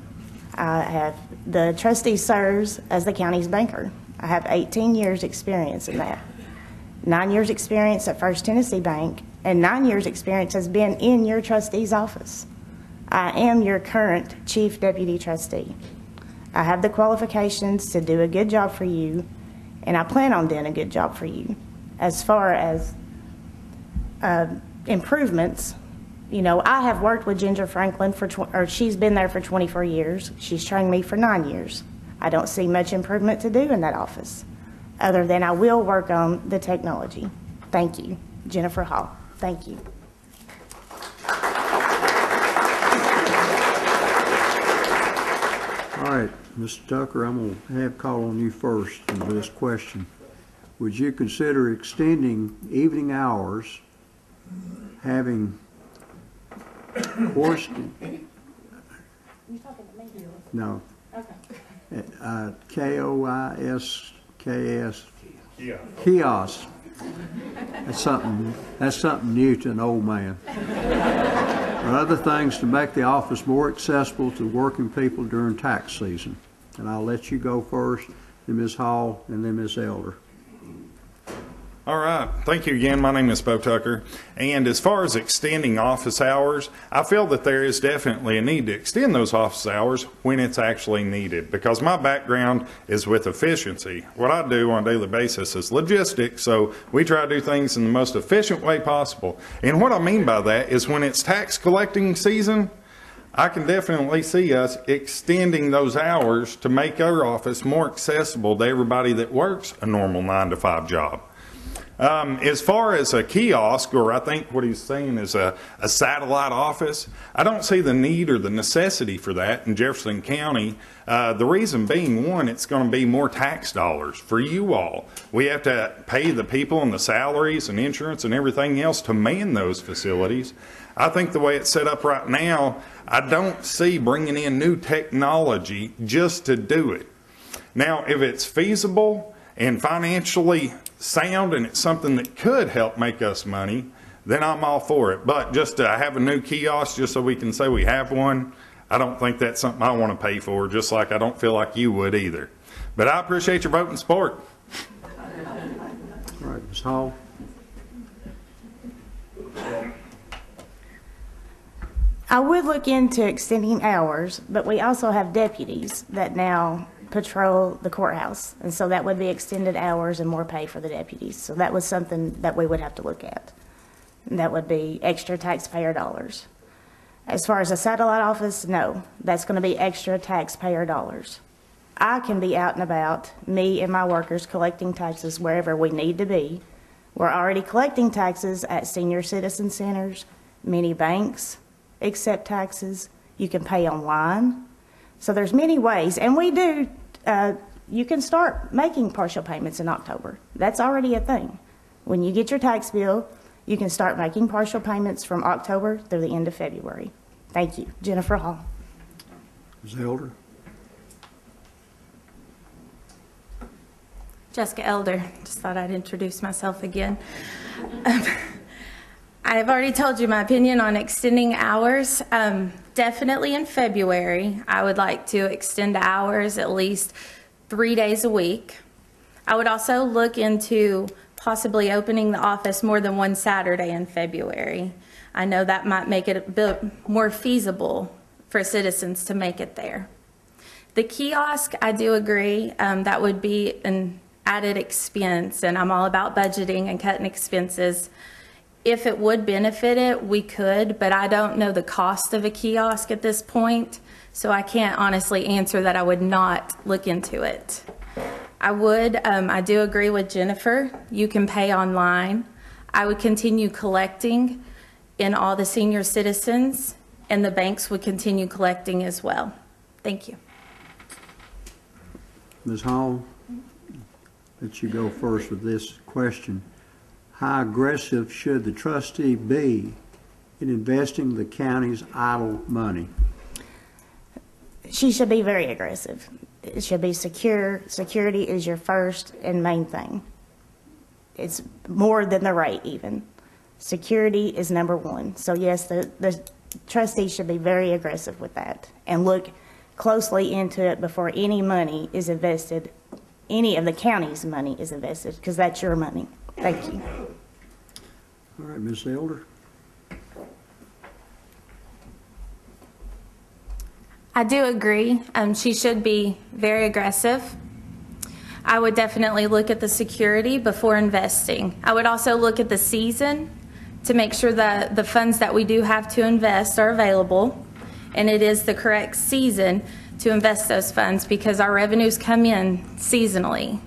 The trustee serves as the county's banker. I have 18 years experience in that. 9 years experience at First Tennessee Bank, and 9 years experience has been in your trustee's office. I am your current chief deputy trustee. I have the qualifications to do a good job for you, and I plan on doing a good job for you. As far as improvements, you know, I have worked with Ginger Franklin she's been there for 24 years. She's trained me for 9 years. I don't see much improvement to do in that office, other than I will work on the technology. Thank you. Jennifer Hall. Thank you. All right, Mr. Tucker, I'm going to have call on you first for this question. Would you consider extending evening hours, having course? You talking to me? No. Okay. KOISKS. Yeah. Kiosk. That's something new to an old man. Or other things to make the office more accessible to working people during tax season. And I'll let you go first, then Ms. Hall, and then Ms. Elder. All right. Thank you again. My name is Bo Tucker. And as far as extending office hours, I feel that there is definitely a need to extend those office hours when it's actually needed, because my background is with efficiency. What I do on a daily basis is logistics, so we try to do things in the most efficient way possible. And what I mean by that is when it's tax collecting season, I can definitely see us extending those hours to make our office more accessible to everybody that works a normal 9-to-5 job. As far as a kiosk, or I think what he's saying is a satellite office, I don't see the need or the necessity for that in Jefferson County. The reason being, one, it's going to be more tax dollars for you all. We have to pay the people and the salaries and insurance and everything else to man those facilities. I think the way it's set up right now, I don't see bringing in new technology just to do it. Now, if it's feasible and financially sound and it's something that could help make us money, then I'm all for it. But just to have a new kiosk just so we can say we have one, I don't think that's something I want to pay for, just like I don't feel like you would either. But I appreciate your vote and support. All right, Ms. Hall. I would look into extending hours, but we also have deputies that now patrol the courthouse, and so that would be extended hours and more pay for the deputies. So that was something that we would have to look at. And that would be extra taxpayer dollars. As far as a satellite office, no, that's going to be extra taxpayer dollars. I can be out and about, me and my workers, collecting taxes wherever we need to be. We're already collecting taxes at senior citizen centers. Many banks accept taxes. You can pay online. So there's many ways, and we do, you can start making partial payments in October. That's already a thing. When you get your tax bill, you can start making partial payments from October through the end of February. Thank you. Jennifer Hall. Ms. Elder. Jessica Elder. Just thought I'd introduce myself again. I've already told you my opinion on extending hours. Definitely in February, I would like to extend hours at least 3 days a week. I would also look into possibly opening the office more than one Saturday in February. I know that might make it a bit more feasible for citizens to make it there. The kiosk, I do agree, that would be an added expense, and I'm all about budgeting and cutting expenses. If it would benefit it, we could, but I don't know the cost of a kiosk at this point, so I can't honestly answer that I would not look into it. I do agree with Jennifer. You can pay online. I would continue collecting in all the senior citizens, and the banks would continue collecting as well. Thank you. Ms. Hall, let you go first with this question. How aggressive should the trustee be in investing the county's idle money? She should be very aggressive. It should be secure. Security is your first and main thing. It's more than the rate even. Security is number one. So yes, the trustee should be very aggressive with that and look closely into it before any money is invested, any of the county's money is invested, because that's your money. Thank Thank you. All right, Ms. Elder. I do agree. She should be very aggressive. I would definitely look at the security before investing. I would also look at the season to make sure that the funds that we do have to invest are available, and it is the correct season to invest those funds because our revenues come in seasonally.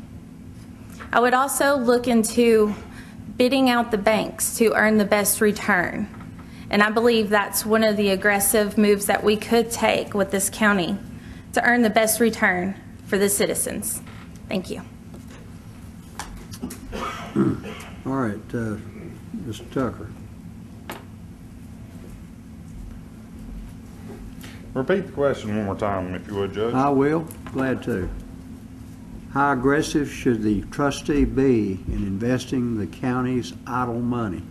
I would also look into bidding out the banks to earn the best return. And I believe that's one of the aggressive moves that we could take with this county to earn the best return for the citizens. Thank you. All right, Mr. Tucker. Repeat the question one more time, if you would, Judge. I will. Glad to. How aggressive should the trustee be in investing the county's idle money?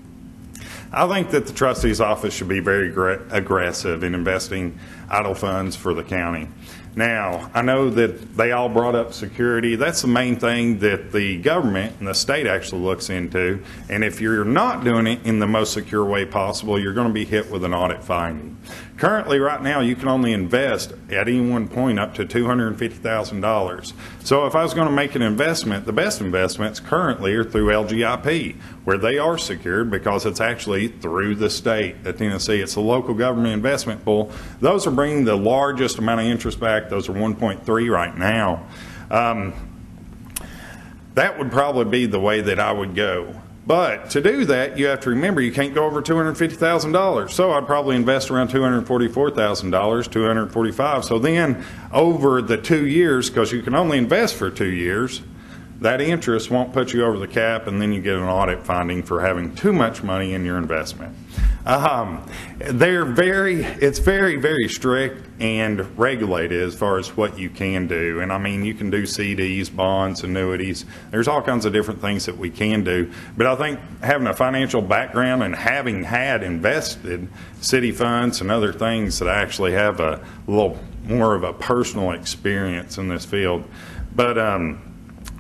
I think that the trustee's office should be very aggressive in investing idle funds for the county. Now, I know that they all brought up security. That's the main thing that the government and the state actually looks into. And if you're not doing it in the most secure way possible, you're going to be hit with an audit finding. Currently, right now, you can only invest at any one point up to $250,000. So if I was going to make an investment, the best investments currently are through LGIP, where they are secured because it's actually through the state of Tennessee. It's a local government investment pool. Those are bringing the largest amount of interest back. Those are 1.3 right now. That would probably be the way that I would go. But to do that, you have to remember you can't go over $250,000. So I'd probably invest around $244,000, $245,000. So then over the 2 years, because you can only invest for 2 years, that interest won't put you over the cap, and then you get an audit finding for having too much money in your investment. It's very, very strict and regulated as far as what you can do. And I mean, you can do CDs, bonds, annuities. There's all kinds of different things that we can do. But I think having a financial background and having had invested city funds and other things that I actually have a little more of a personal experience in this field. But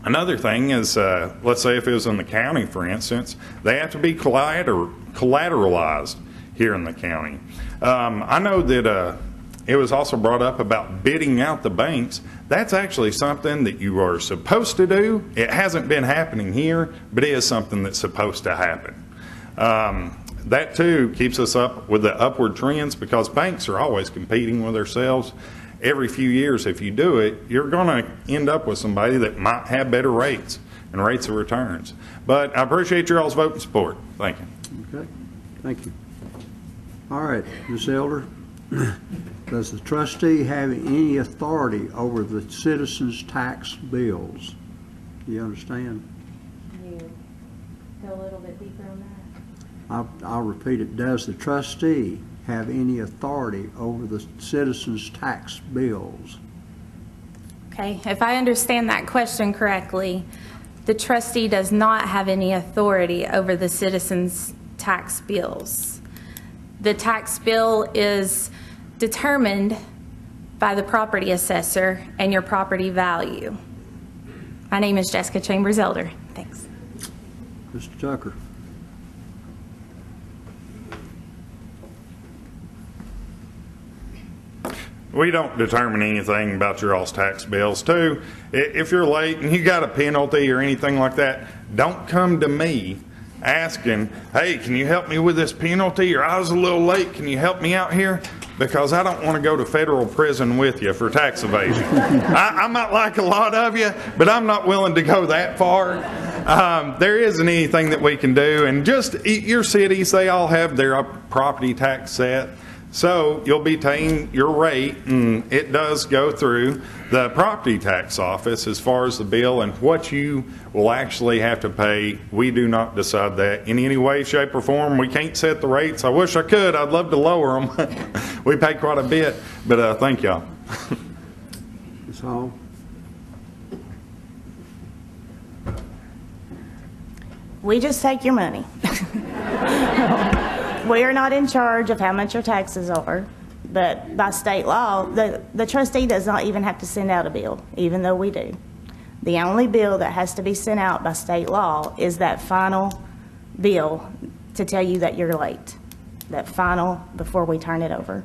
another thing is, let's say if it was in the county, for instance, they have to be collateralized here in the county. I know that it was also brought up about bidding out the banks. That's actually something that you are supposed to do. It hasn't been happening here, but it is something that's supposed to happen. That too keeps us up with the upward trends because banks are always competing with themselves. Every few years, if you do it, you're going to end up with somebody that might have better rates and rates of returns. But I appreciate your all's vote and support. Thank you. Okay, thank you. All right, Ms. Elder, does the trustee have any authority over the citizens' tax bills? Do you understand? Can you go a little bit deeper on that? I'll repeat it. Does the trustee have any authority over the citizens' tax bills? Okay, if I understand that question correctly, the trustee does not have any authority over the citizens' tax bills. The tax bill is determined by the property assessor and your property value. My name is Jessica Chambers Elder. Thanks. Mr. Tucker. We don't determine anything about your all's tax bills. Too, if you're late and you got a penalty or anything like that, don't come to me asking, hey, can you help me with this penalty, or I was a little late, can you help me out here? Because I don't want to go to federal prison with you for tax evasion. I might like a lot of you, but I'm not willing to go that far. There isn't anything that we can do. And just your cities, they all have their property tax set. So you'll be paying your rate, and it does go through the property tax office as far as the bill and what you will actually have to pay. We do not decide that in any way, shape, or form. We can't set the rates. I wish I could. I'd love to lower them. We pay quite a bit, but thank y'all. Ms. Hall. We just take your money. We are not in charge of how much your taxes are, but by state law, the trustee does not even have to send out a bill, even though we do. The only bill that has to be sent out by state law is that final bill to tell you that you're late, that final before we turn it over.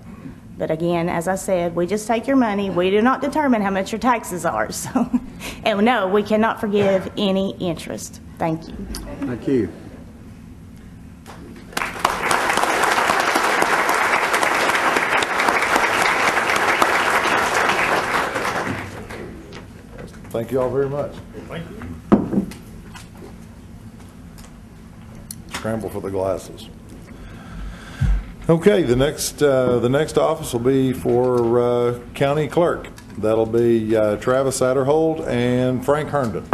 But again, as I said, we just take your money. We do not determine how much your taxes are. So, and no, we cannot forgive any interest. Thank you. Thank you. Thank you all very much. Thank you. Scramble for the glasses. Okay, the next office will be for county clerk. That'll be Travis Satterhold and Frank Herndon.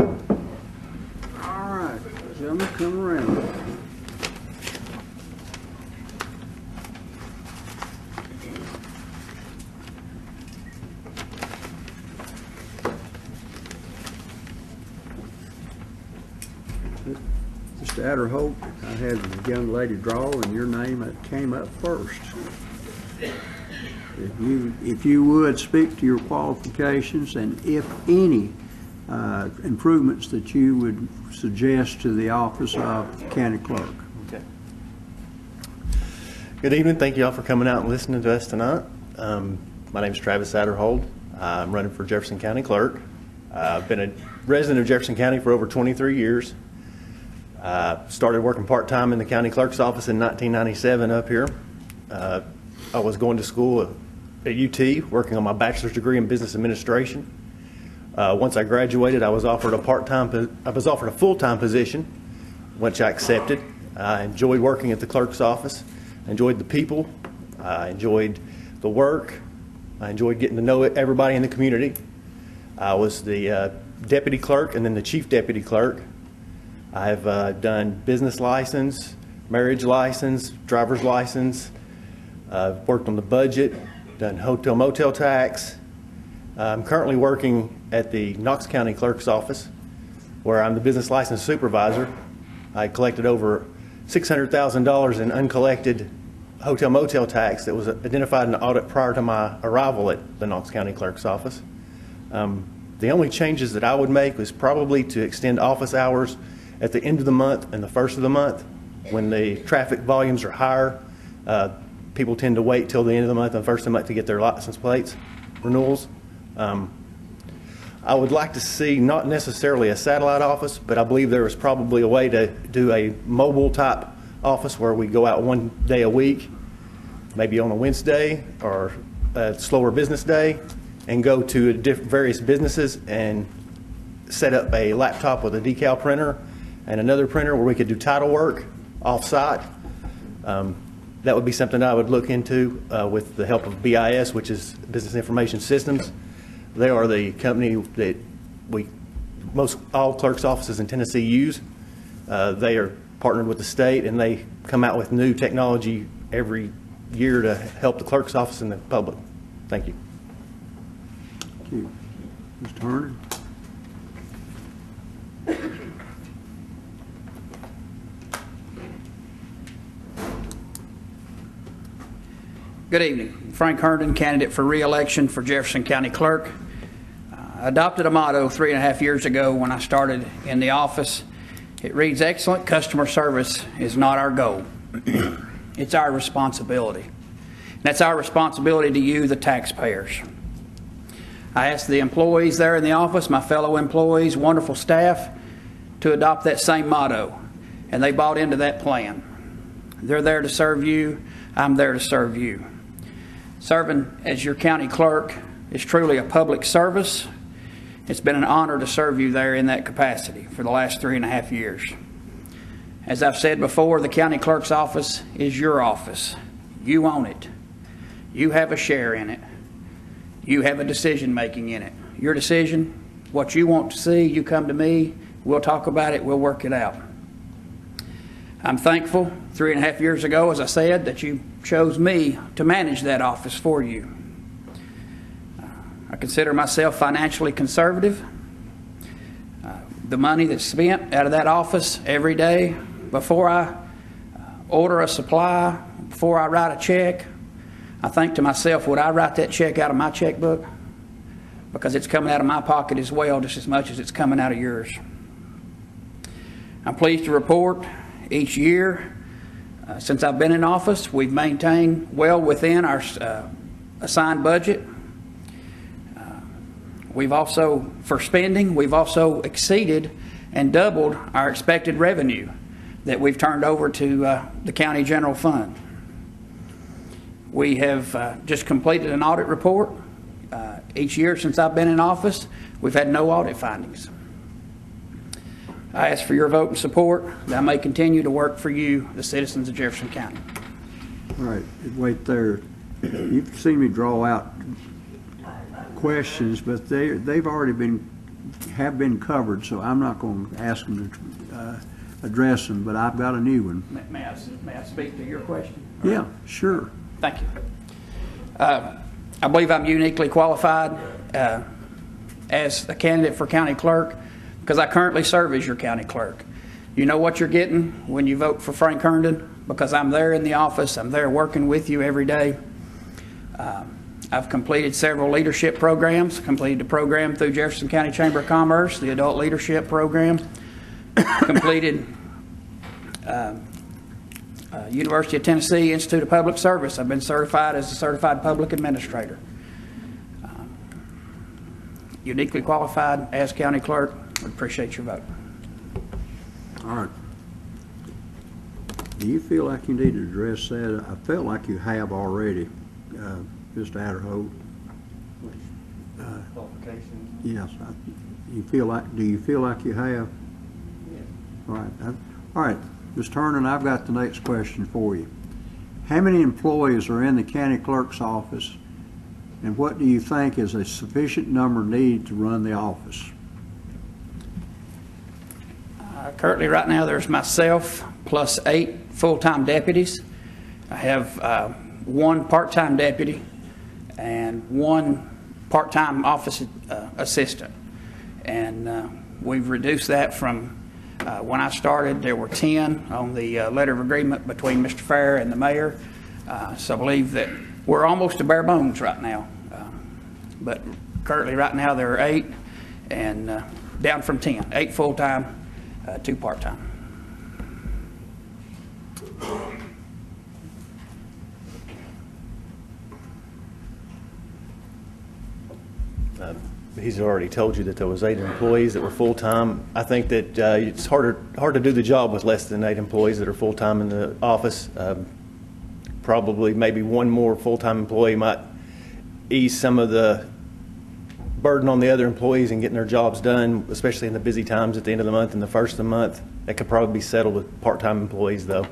All right, gentlemen, come around. Mr. Satterhold, I had the young lady draw, and your name came up first. If you would speak to your qualifications and if any improvements that you would suggest to the office of county clerk. Okay. Good evening. Thank you all for coming out and listening to us tonight. My name is Travis Satterhold. I'm running for Jefferson County Clerk. I've been a resident of Jefferson County for over 23 years. Started working part-time in the county clerk's office in 1997 up here. I was going to school at UT, working on my bachelor's degree in business administration. Once I graduated, I was offered a full-time position, which I accepted. I enjoyed working at the clerk's office. I enjoyed the people. I enjoyed the work. I enjoyed getting to know everybody in the community. I was the deputy clerk and then the chief deputy clerk. I've done business license, marriage license, driver's license. I've worked on the budget, done hotel motel tax. I'm currently working at the Knox County Clerk's office, where I'm the business license supervisor. I collected over $600,000 in uncollected hotel motel tax that was identified in the audit prior to my arrival at the Knox County Clerk's office. The only changes that I would make was probably to extend office hours at the end of the month and the first of the month. When the traffic volumes are higher, people tend to wait till the end of the month and first of the month to get their license plates renewals. I would like to see not necessarily a satellite office, but I believe there is probably a way to do a mobile type office where we go out one day a week, maybe on a Wednesday or a slower business day, and go to various businesses and set up a laptop with a decal printer and another printer where we could do title work off-site. That would be something I would look into with the help of BIS, which is Business Information Systems. They are the company that all clerks' offices in Tennessee use. They are partnered with the state, and they come out with new technology every year to help the clerk's office and the public. Thank you. Thank you. Mr. Herndon. Good evening. Frank Herndon, candidate for re-election for Jefferson County Clerk. I adopted a motto 3.5 years ago when I started in the office. It reads, "Excellent customer service is not our goal. It's our responsibility." And that's our responsibility to you, the taxpayers. I asked the employees there in the office, my fellow employees, wonderful staff, to adopt that same motto, and they bought into that plan. They're there to serve you. I'm there to serve you. Serving as your county clerk is truly a public service. It's been an honor to serve you there in that capacity for the last 3.5 years. As I've said before, the county clerk's office is your office. You own it. You have a share in it. You have a decision making in it. Your decision, what you want to see, you come to me, we'll talk about it, we'll work it out. I'm thankful 3.5 years ago, as I said, that you chose me to manage that office for you. I consider myself financially conservative. The money that's spent out of that office every day, before I order a supply, before I write a check, I think to myself, would I write that check out of my checkbook? because it's coming out of my pocket as well, just as much as it's coming out of yours. I'm pleased to report each year since I've been in office, we've maintained well within our assigned budget. We've also, for spending, we've also exceeded and doubled our expected revenue that we've turned over to the county general fund. We have just completed an audit report. Each year since I've been in office, we've had no audit findings. I ask for your vote and support that I may continue to work for you, the citizens of Jefferson County. All right, wait there. You've seen me draw out questions, but they've already have been covered, so I'm not going to ask them to address them, but I've got a new one. May I speak to your question? Yeah, sure. Thank you. I believe I'm uniquely qualified as a candidate for county clerk because I currently serve as your county clerk. You know what you're getting when you vote for Frank Herndon because I'm there in the office. I'm there working with you every day. I've completed several leadership programs, completed a program through Jefferson County Chamber of Commerce, the Adult Leadership Program, completed University of Tennessee Institute of Public Service. I've been certified as a certified public administrator. Uniquely qualified as county clerk. I appreciate your vote. All right. Do you feel like you need to address that? I felt like you have already, Mr. Adderholt. Qualifications? Yes. Do you feel like you have? Yes. All right. All right. Mr. Herndon, I've got the next question for you. How many employees are in the county clerk's office, and what do you think is a sufficient number needed to run the office? Currently, right now, there's myself plus 8 full-time deputies. I have 1 part-time deputy and 1 part-time office assistant. And we've reduced that from when I started, there were 10 on the letter of agreement between Mr. Fair and the mayor. So I believe that we're almost to bare bones right now. But currently, right now, there are 8 and down from 10, 8 full-time, 2 part-time. He's already told you that there was 8 employees that were full-time. I think that it's hard to do the job with less than 8 employees that are full-time in the office. Probably maybe 1 more full-time employee might ease some of the burden on the other employees in getting their jobs done, especially in the busy times at the end of the month and the first of the month. That could probably be settled with part-time employees, though.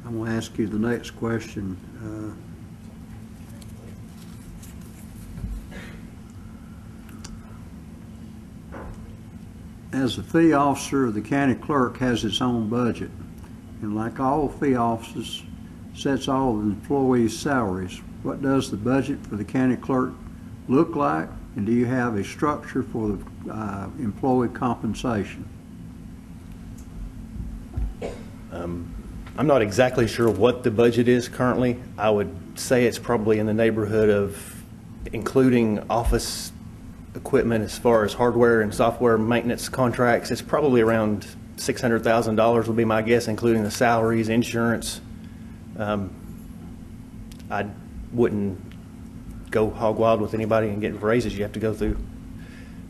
I'm going to ask you the next question. As the fee officer, the county clerk has its own budget, and like all fee officers, sets all the employees' salaries. What does the budget for the county clerk look like, and do you have a structure for the employee compensation? I'm not exactly sure what the budget is currently. I would say it's probably in the neighborhood of, including office equipment as far as hardware and software maintenance contracts, it's probably around $600,000 would be my guess, including the salaries, insurance. I wouldn't go hog wild with anybody and get raises. You have to go through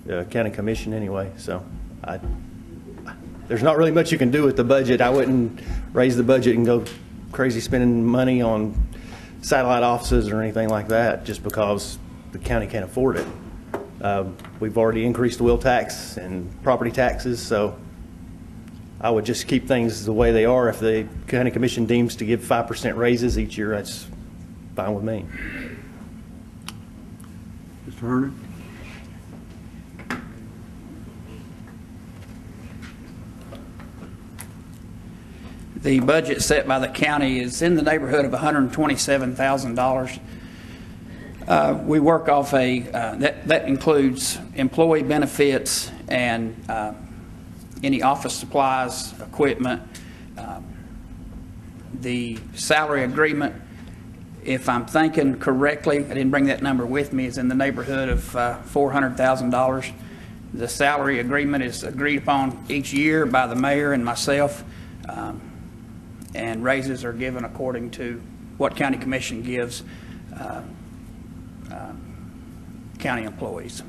the county commission anyway. So there's not really much you can do with the budget. I wouldn't raise the budget and go crazy spending money on satellite offices or anything like that just because the county can't afford it. We've already increased the wheel tax and property taxes, so I would just keep things the way they are. If the county commission deems to give 5% raises each year, that's fine with me. Mr. Herndon? The budget set by the county is in the neighborhood of $127,000. We work off that includes employee benefits and any office supplies, equipment. The salary agreement if I'm thinking correctly, I didn't bring that number with me, is in the neighborhood of $400,000. The salary agreement is agreed upon each year by the mayor and myself, and raises are given according to what county commission gives county employees.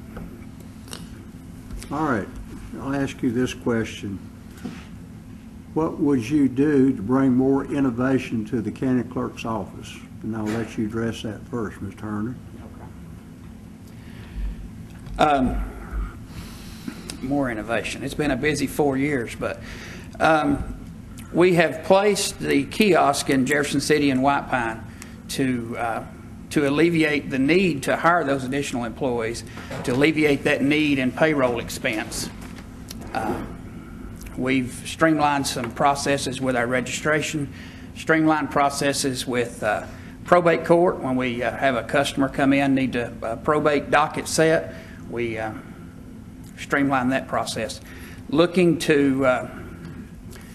All right, I'll ask you this question. What would you do to bring more innovation to the county clerk's office? And I'll let you address that first, Ms. Turner. More innovation. It's been a busy 4 years, but we have placed the kiosk in Jefferson City and White Pine to alleviate the need to hire those additional employees, to alleviate that need in payroll expense. We've streamlined some processes with our registration, streamlined processes with probate court. When we have a customer come in, need a probate docket set, we streamline that process. Looking to,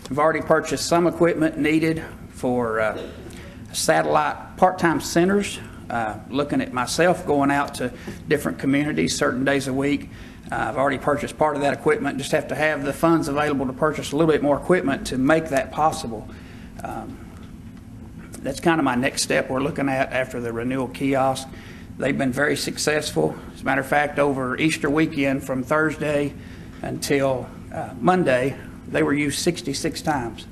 we've already purchased some equipment needed for satellite part-time centers. Looking at myself going out to different communities certain days a week. I've already purchased part of that equipment. Just have to have the funds available to purchase a little bit more equipment to make that possible. That's kind of my next step we're looking at after the renewal kiosk. They've been very successful. As a matter of fact, over Easter weekend from Thursday until Monday, they were used 66 times.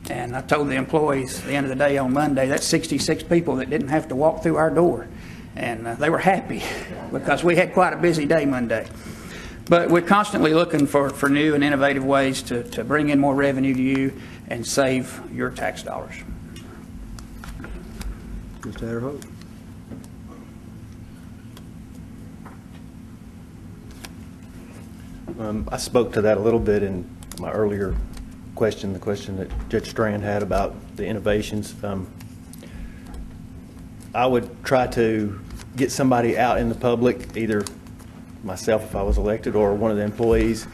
And I told the employees at the end of the day on Monday, that's 66 people that didn't have to walk through our door. And they were happy because we had quite a busy day Monday. But we're constantly looking for new and innovative ways to bring in more revenue to you and save your tax dollars. Mr. Adderholt. I spoke to that a little bit in my earlier question, the question that Judge Strand had about the innovations. I would try to get somebody out in the public, either myself if I was elected or one of the employees,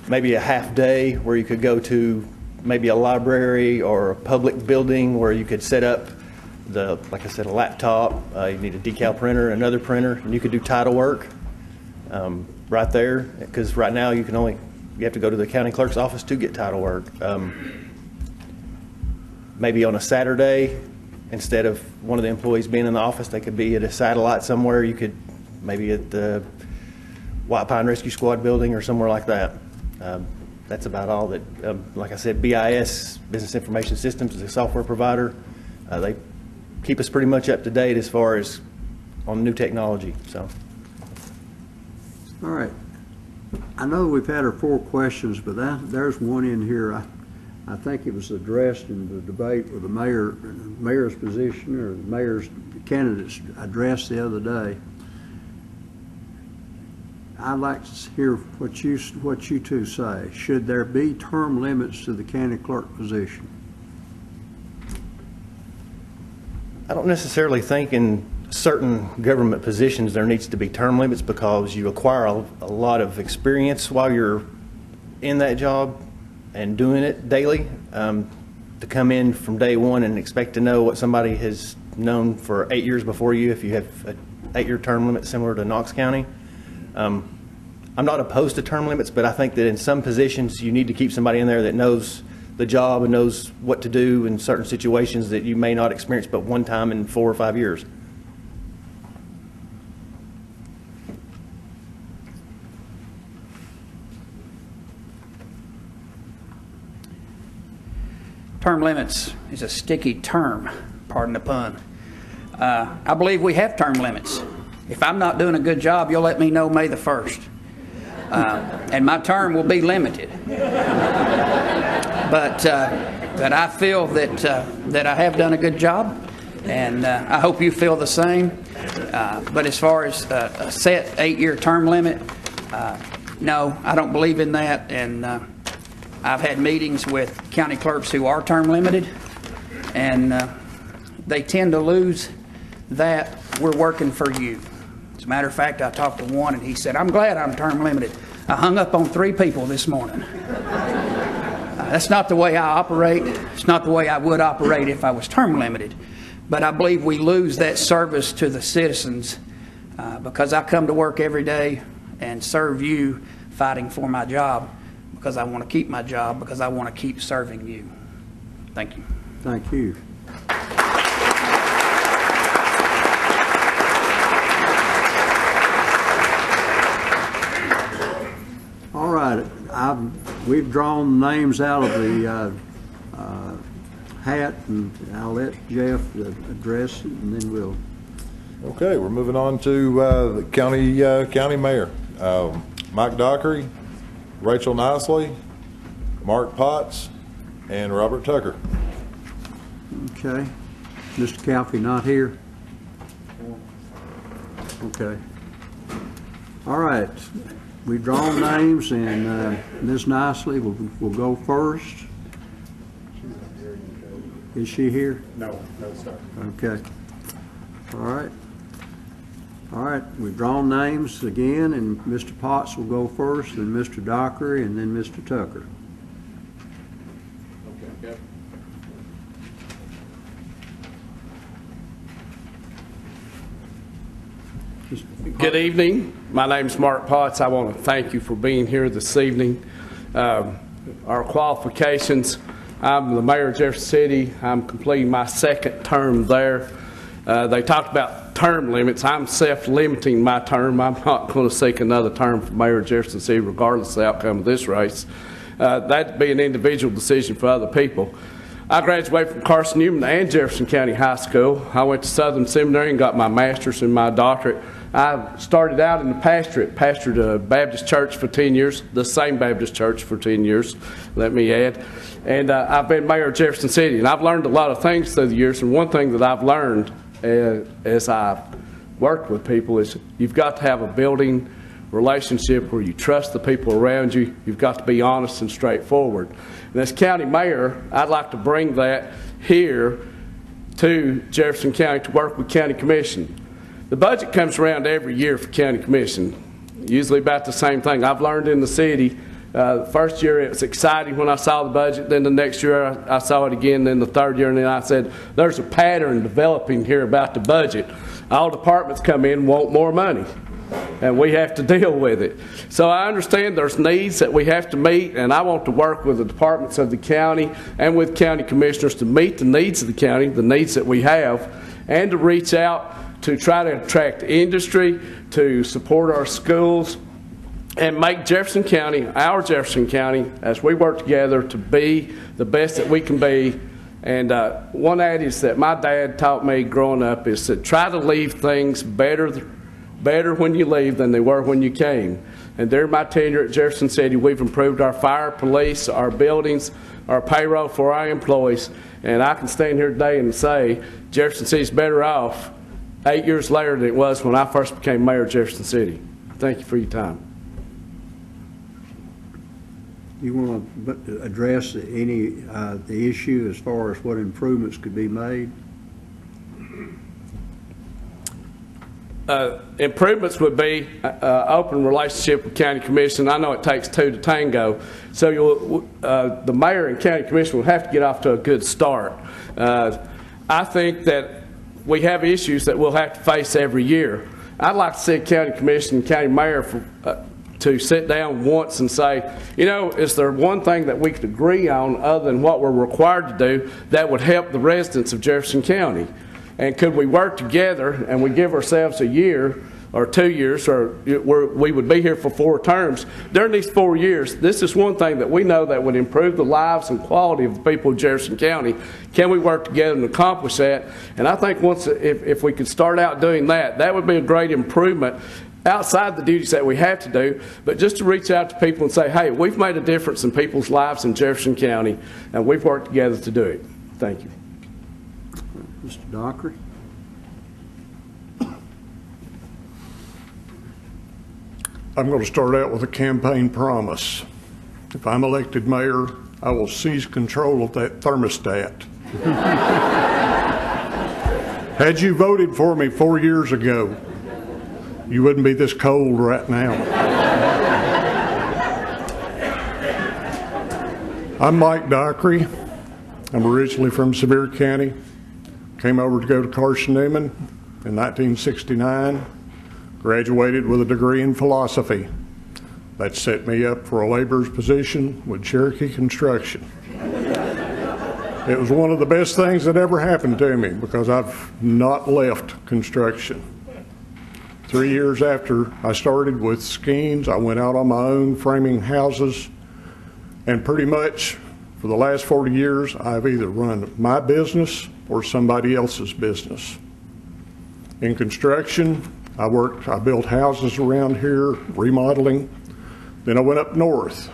maybe a half day where you could go to maybe a library or a public building where you could set up like I said, a laptop, you need a decal printer, another printer, and you could do title work right there, because right now you have to go to the county clerk's office to get title work. Maybe on a Saturday, instead of one of the employees being in the office, they could be at a satellite somewhere. You could maybe at the White Pine Rescue Squad building or somewhere like that. That's about all that, like I said, BIS, Business Information Systems, is a software provider. They keep us pretty much up to date as far as on new technology. So, all right. I know we've had our 4 questions, but there's one in here. I think it was addressed in the debate with the mayor's position or the mayor's candidates addressed the other day. I'd like to hear what you two say. Should there be term limits to the county clerk position? I don't necessarily think in certain government positions there needs to be term limits, because you acquire a lot of experience while you're in that job and doing it daily. To come in from day one and expect to know what somebody has known for 8 years before you, if you have an 8-year term limit similar to Knox County. I'm not opposed to term limits, but I think that in some positions you need to keep somebody in there that knows the job and knows what to do in certain situations that you may not experience but one time in 4 or 5 years. Term limits is a sticky term, pardon the pun. I believe we have term limits. If I'm not doing a good job, you'll let me know May the 1st. And my term will be limited. But I feel that I have done a good job, and I hope you feel the same. But as far as a set 8-year term limit, no, I don't believe in that. And I've had meetings with county clerks who are term limited, and they tend to lose that we're working for you. As a matter of fact, I talked to one and he said, I'm glad I'm term limited. I hung up on 3 people this morning. That's not the way I operate. It's not the way I would operate if I was term limited. but I believe we lose that service to the citizens because I come to work every day and serve you, fighting for my job because I want to keep my job, because I want to keep serving you. Thank you. Thank you. All right, we've drawn names out of the hat, and I'll let Jeff address it, and then we'll. Okay, we're moving on to the county mayor. Mike Dockery, Rachel Nicely, Mark Potts, and Robert Tucker. Okay. Mr. Calfee not here? Okay. All right. We've drawn names, and Ms. Nicely will go first. Is she here? No, sir. Okay. All right. All right. We've drawn names again, and Mr. Potts will go first, then Mr. Dockery, and then Mr. Tucker. Okay. Good evening. My name is Mark Potts. I want to thank you for being here this evening. Our qualifications: I'm the mayor of Jefferson City. I'm completing my second term there. They talked about term limits. I'm self-limiting my term. I'm not going to seek another term for mayor of Jefferson City regardless of the outcome of this race. That'd be an individual decision for other people. I graduated from Carson Newman and Jefferson County High School. I went to Southern Seminary and got my master's and my doctorate. I started out in the pastorate, pastored a Baptist church for 10 years, the same Baptist church for 10 years, let me add. And I've been mayor of Jefferson City, and I've learned a lot of things through the years. And one thing that I've learned as I've worked with people is you've got to have a building relationship where you trust the people around you. You've got to be honest and straightforward. And as county mayor, I'd like to bring that here to Jefferson County to work with county commission. The budget comes around every year for county commission, usually about the same thing. I've learned in the city, first year it was exciting when I saw the budget, then the next year I saw it again, then the third year, and then I said, there's a pattern developing here about the budget. All departments come in and want more money, and we have to deal with it. So I understand there's needs that we have to meet, and I want to work with the departments of the county and with county commissioners to meet the needs of the county, the needs that we have, and to reach out to try to attract industry, to support our schools, and make Jefferson County, our Jefferson County, as we work together to be the best that we can be. And one adage that my dad taught me growing up is to try to leave things better when you leave than they were when you came. And during my tenure at Jefferson City, we've improved our fire, police, our buildings, our payroll for our employees. And I can stand here today and say Jefferson City's better off 8 years later than it was when I first became mayor of Jefferson City. Thank you for your time. You want to address the issue as far as what improvements could be made? Improvements would be open relationship with county commission. I know it takes two to tango, so the mayor and county commission will have to get off to a good start. I think that we have issues that we'll have to face every year. I'd like to see county commission and county mayor to sit down once and say, you know, is there one thing that we could agree on other than what we're required to do that would help the residents of Jefferson County? And could we work together and we give ourselves a year or 2 years, or we would be here for 4 terms. During these 4 years, this is one thing that we know that would improve the lives and quality of the people of Jefferson County. Can we work together and accomplish that? And I think if we could start out doing that, that would be a great improvement outside the duties that we have to do, but just to reach out to people and say, hey, we've made a difference in people's lives in Jefferson County, and we've worked together to do it. Thank you. Mr. Dockery. I'm going to start out with a campaign promise. If I'm elected mayor, I will seize control of that thermostat. Had you voted for me 4 years ago, you wouldn't be this cold right now. I'm Mike Dockery. I'm originally from Sevier County. came over to go to Carson Newman in 1969, graduated with a degree in philosophy. That set me up for a laborer's position with Cherokee Construction. It was one of the best things that ever happened to me because I've not left construction. 3 years after I started with Skeens, I went out on my own framing houses, and pretty much for the last 40 years, I've either run my business or somebody else's business. In construction, I built houses around here, remodeling. Then I went up north.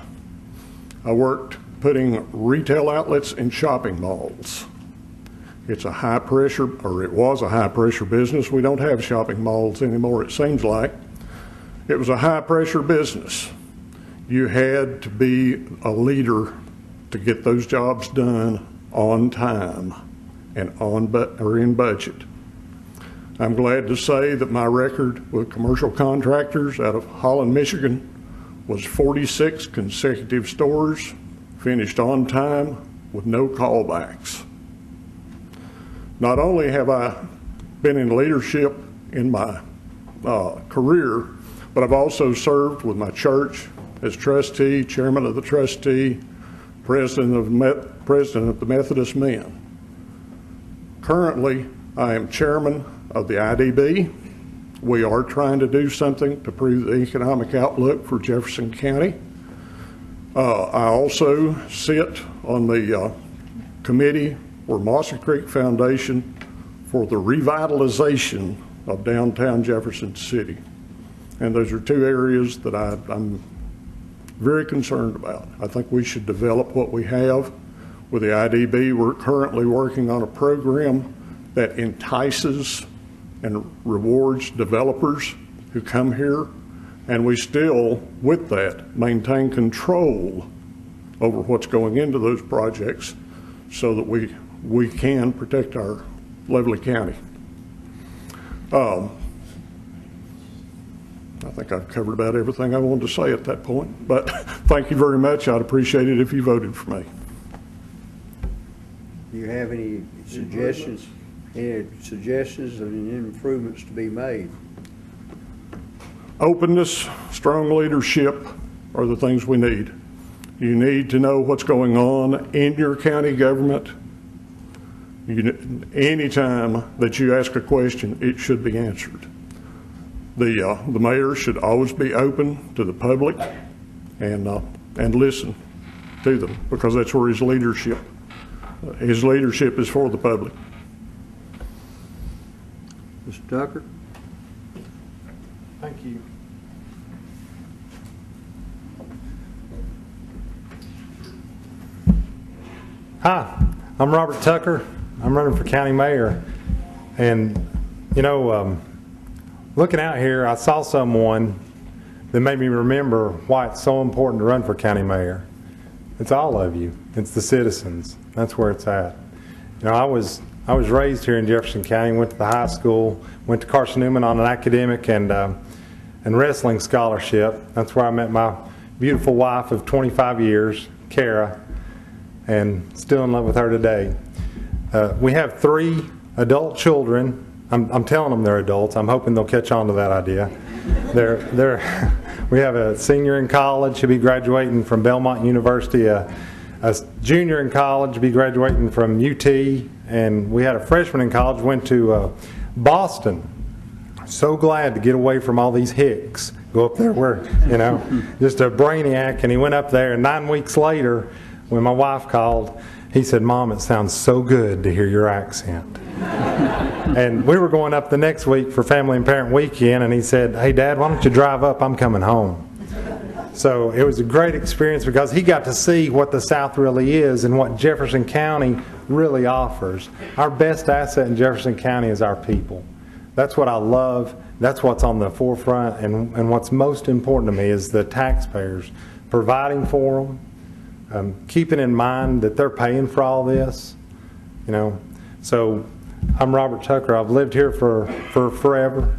I worked putting retail outlets in shopping malls. It's a high pressure, or it was a high pressure business. We don't have shopping malls anymore, it seems like. It was a high pressure business. You had to be a leader to get those jobs done on time and in budget. I'm glad to say that my record with commercial contractors out of Holland, Michigan was 46 consecutive stores, finished on time with no callbacks. Not only have I been in leadership in my career, but I've also served with my church as trustee, chairman of the trustee, president of the Methodist Men. Currently, I am chairman of the IDB. We are trying to do something to improve the economic outlook for Jefferson County. I also sit on the committee for Mossy Creek Foundation for the revitalization of downtown Jefferson City. And those are two areas that I'm very concerned about. I think we should develop what we have. With the IDB, we're currently working on a program that entices and rewards developers who come here, and we still, with that, maintain control over what's going into those projects so that we can protect our lovely county. I think I've covered about everything I wanted to say at that point, but thank you very much. I'd appreciate it if you voted for me. Do you have any suggestions? Any suggestions of any improvements to be made? Openness, strong leadership are the things we need. You need to know what's going on in your county government. Anytime that you ask a question, it should be answered. The mayor should always be open to the public and listen to them, because that's where his leadership is for the public. Mr. Tucker? Thank you. Hi, I'm Robert Tucker. I'm running for county mayor. And, you know, looking out here, I saw someone that made me remember why it's so important to run for county mayor. It's all of you. It's the citizens. That's where it's at. You know, I was raised here in Jefferson County, went to the high school, went to Carson Newman on an academic and wrestling scholarship. That's where I met my beautiful wife of 25 years, Kara, and still in love with her today. We have 3 adult children. I'm telling them they're adults. I'm hoping they'll catch on to that idea. We have a senior in college. She'll be graduating from Belmont University. A junior in college, be graduating from UT, and we had a freshman in college, went to Boston. So glad to get away from all these hicks. Go up there where, you know, just a brainiac, and he went up there, and 9 weeks later, when my wife called, he said, "Mom, it sounds so good to hear your accent." And we were going up the next week for Family and Parent Weekend, and he said, "Hey, Dad, why don't you drive up? I'm coming home." So it was a great experience because he got to see what the South really is and what Jefferson County really offers. Our best asset in Jefferson County is our people. That's what I love. That's what's on the forefront, and what's most important to me is the taxpayers, providing for them, keeping in mind that they're paying for all this, you know. So I'm Robert Tucker. I've lived here for forever.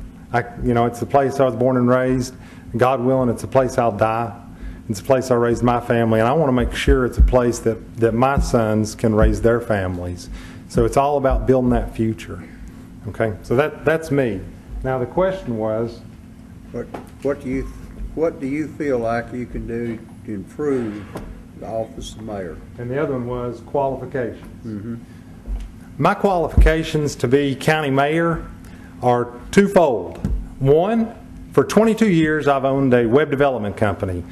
You know, it's the place I was born and raised. God willing, it's a place I'll die. It's a place I raised my family, and I want to make sure it's a place that my sons can raise their families. So it's all about building that future. Okay, so that's me. Now the question was, What do you feel like you can do to improve the office of mayor? and the other one was qualifications. My qualifications to be county mayor are twofold. One, for 22 years I've owned a web development company.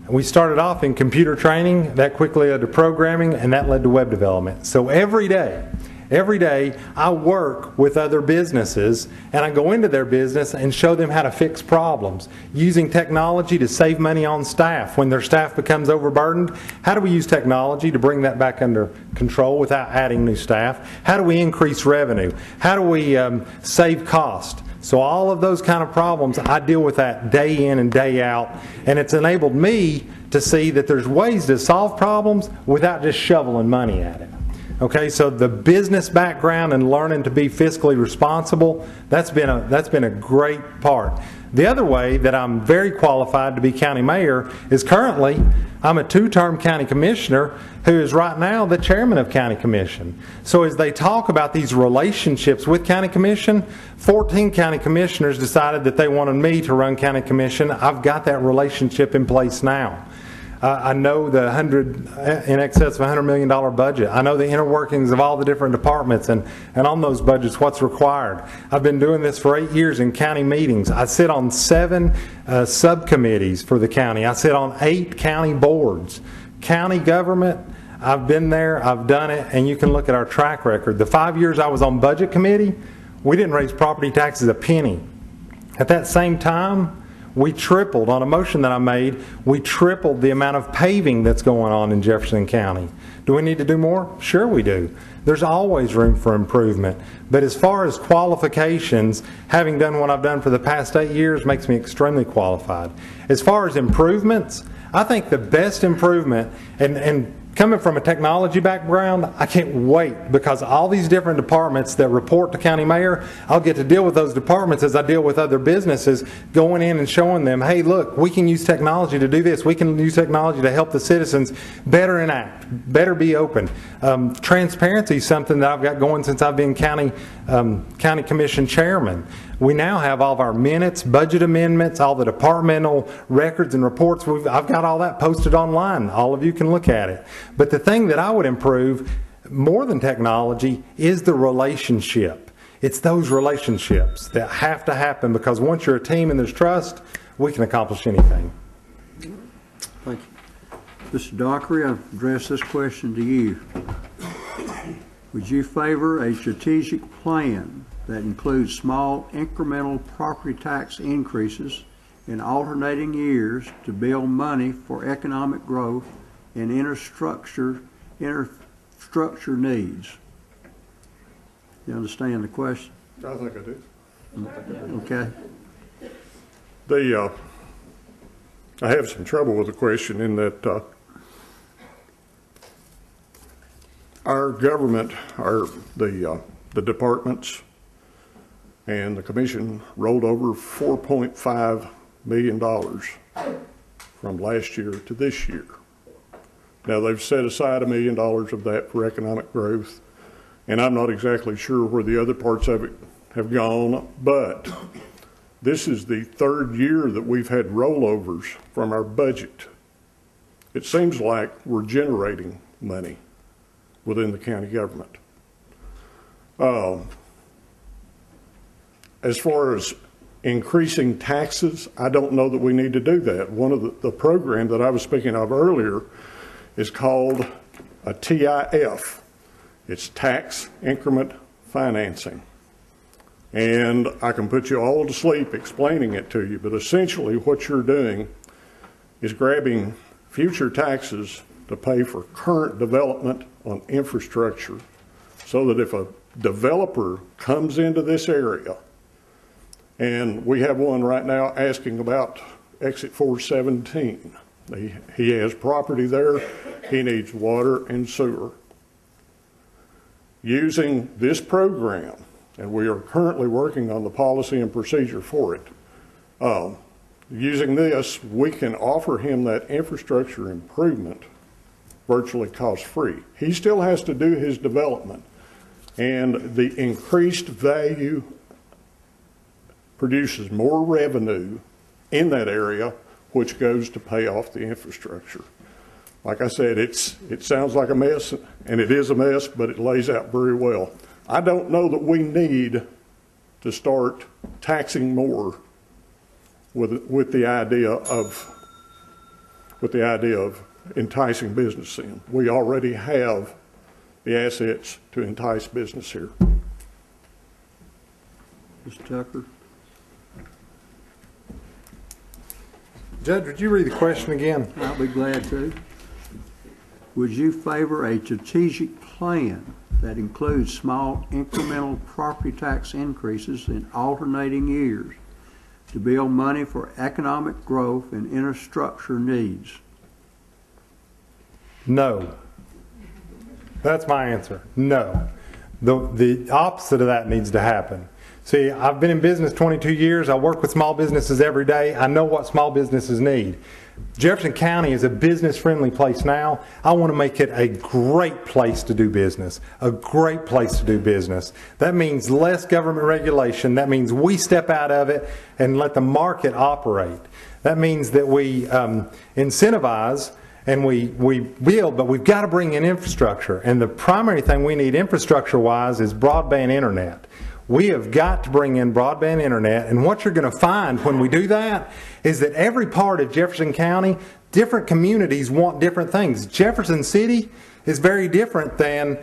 We started off in computer training, that quickly led to programming, and that led to web development. So every day I work with other businesses, and I go into their business and show them how to fix problems. Using technology to save money on staff. When their staff becomes overburdened, how do we use technology to bring that back under control without adding new staff? How do we increase revenue? How do we save cost? So all of those kind of problems, I deal with that day in and day out, and it's enabled me to see that there's ways to solve problems without just shoveling money at it. Okay, so the business background and learning to be fiscally responsible, that's been a great part. The other way that I'm very qualified to be county mayor is currently I'm a two-term county commissioner who is right now the chairman of county commission. So as they talk about these relationships with county commission, 14 county commissioners decided that they wanted me to run county commission. I've got that relationship in place now. I know the in excess of $100 million budget. I know the inner workings of all the different departments and on those budgets what's required. I've been doing this for 8 years in county meetings. I sit on 7 subcommittees for the county. I sit on 8 county boards. County government, I've been there, I've done it, and you can look at our track record. The 5 years I was on budget committee, we didn't raise property taxes a penny. At that same time, we tripled, on a motion that I made, we tripled the amount of paving that's going on in Jefferson County. Do we need to do more? Sure we do. There's always room for improvement. But as far as qualifications, having done what I've done for the past 8 years makes me extremely qualified. As far as improvements, I think the best improvement, and coming from a technology background, I can't wait, because all these different departments that report to county mayor, I'll get to deal with those departments as I deal with other businesses, going in and showing them, hey, look, we can use technology to do this. We can use technology to help the citizens better enact, better be open. Transparency is something that I've got going since I've been county commission chairman. We now have all of our minutes, budget amendments, all the departmental records and reports. I've got all that posted online. All of you can look at it. But the thing that I would improve more than technology is the relationship. It's those relationships that have to happen, because once you're a team and there's trust, we can accomplish anything. Thank you. Mr. Dockery, I've addressed this question to you. Would you favor a strategic plan that includes small incremental property tax increases in alternating years to build money for economic growth and infrastructure needs? You understand the question? I think I do. Okay. I have some trouble with the question in that our government, the departments and the commission rolled over $4.5 million from last year to this year. Now they've set aside $1 million of that for economic growth, and I'm not exactly sure where the other parts of it have gone, but this is the 3rd year that we've had rollovers from our budget. It seems like we're generating money within the county government. As far as increasing taxes, I don't know that we need to do that. One of the program that I was speaking of earlier is called a TIF. It's tax increment financing. And I can put you all to sleep explaining it to you, but essentially what you're doing is grabbing future taxes to pay for current development on infrastructure, so that if a developer comes into this area, and we have one right now asking about exit 417. He has property there. He needs water and sewer. Using this program, and we are currently working on the policy and procedure for it, using this, we can offer him that infrastructure improvement virtually cost-free. He still has to do his development, And the increased value produces more revenue in that area, which goes to pay off the infrastructure. Like I said, it sounds like a mess, and it is a mess, but it lays out very well. I don't know that we need to start taxing more with the idea of enticing business in. We already have the assets to entice business here. Mr. Tucker? Judge, would you read the question again? I'll be glad to. Would you favor a strategic plan that includes small incremental property tax increases in alternating years to build money for economic growth and infrastructure needs? No. That's my answer. No. The opposite of that needs to happen. See, I've been in business 22 years. I work with small businesses every day. I know what small businesses need. Jefferson County is a business-friendly place now. I want to make it a great place to do business, a great place to do business. That means less government regulation. That means we step out of it and let the market operate. That means that we incentivize and we build, but we've got to bring in infrastructure. And the primary thing we need infrastructure-wise is broadband internet. We have got to bring in broadband internet, and what you're going to find when we do that is that every part of Jefferson County, different communities want different things. Jefferson City is very different than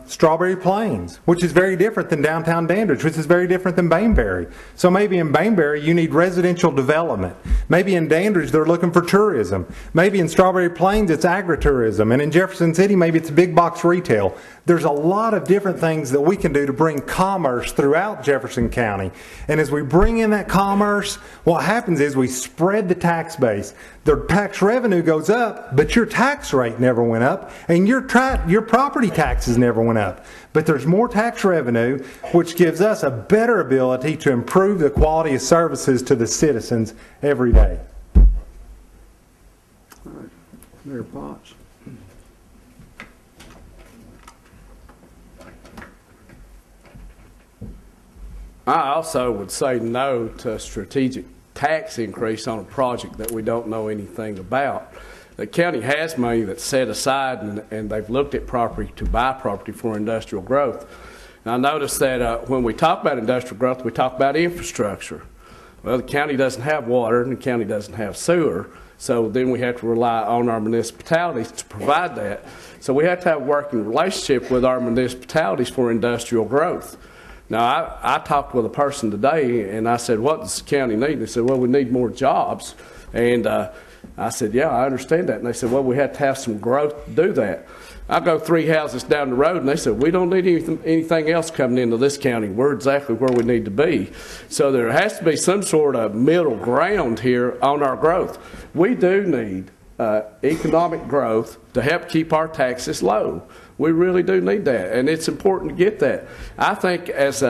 Strawberry Plains, which is very different than downtown Dandridge, which is very different than Bainbury. So maybe in Bainbury you need residential development. Maybe in Dandridge they're looking for tourism. Maybe in Strawberry Plains it's agritourism. And in Jefferson City maybe it's big box retail. There's a lot of different things that we can do to bring commerce throughout Jefferson County. And as we bring in that commerce, what happens is we spread the tax base. The tax revenue goes up, but your tax rate never went up, and your property taxes never went up. But there's more tax revenue, which gives us a better ability to improve the quality of services to the citizens every day. All right. Mayor Potts. I also would say no to a strategic tax increase on a project that we don't know anything about. The county has money that's set aside, and they've looked at property to buy property for industrial growth. Now, I noticed that when we talk about industrial growth, we talk about infrastructure. Well, the county doesn't have water, and the county doesn't have sewer, so then we have to rely on our municipalities to provide that. So we have to have a working relationship with our municipalities for industrial growth. Now, I talked with a person today, and I said, what does the county need? They said, well, we need more jobs. And I said, yeah, I understand that. And they said, well, we have to have some growth to do that. I go 3 houses down the road, and they said, we don't need anything else coming into this county. We're exactly where we need to be. So there has to be some sort of middle ground here on our growth. We do need economic growth to help keep our taxes low. We really do need that, and it's important to get that. I think as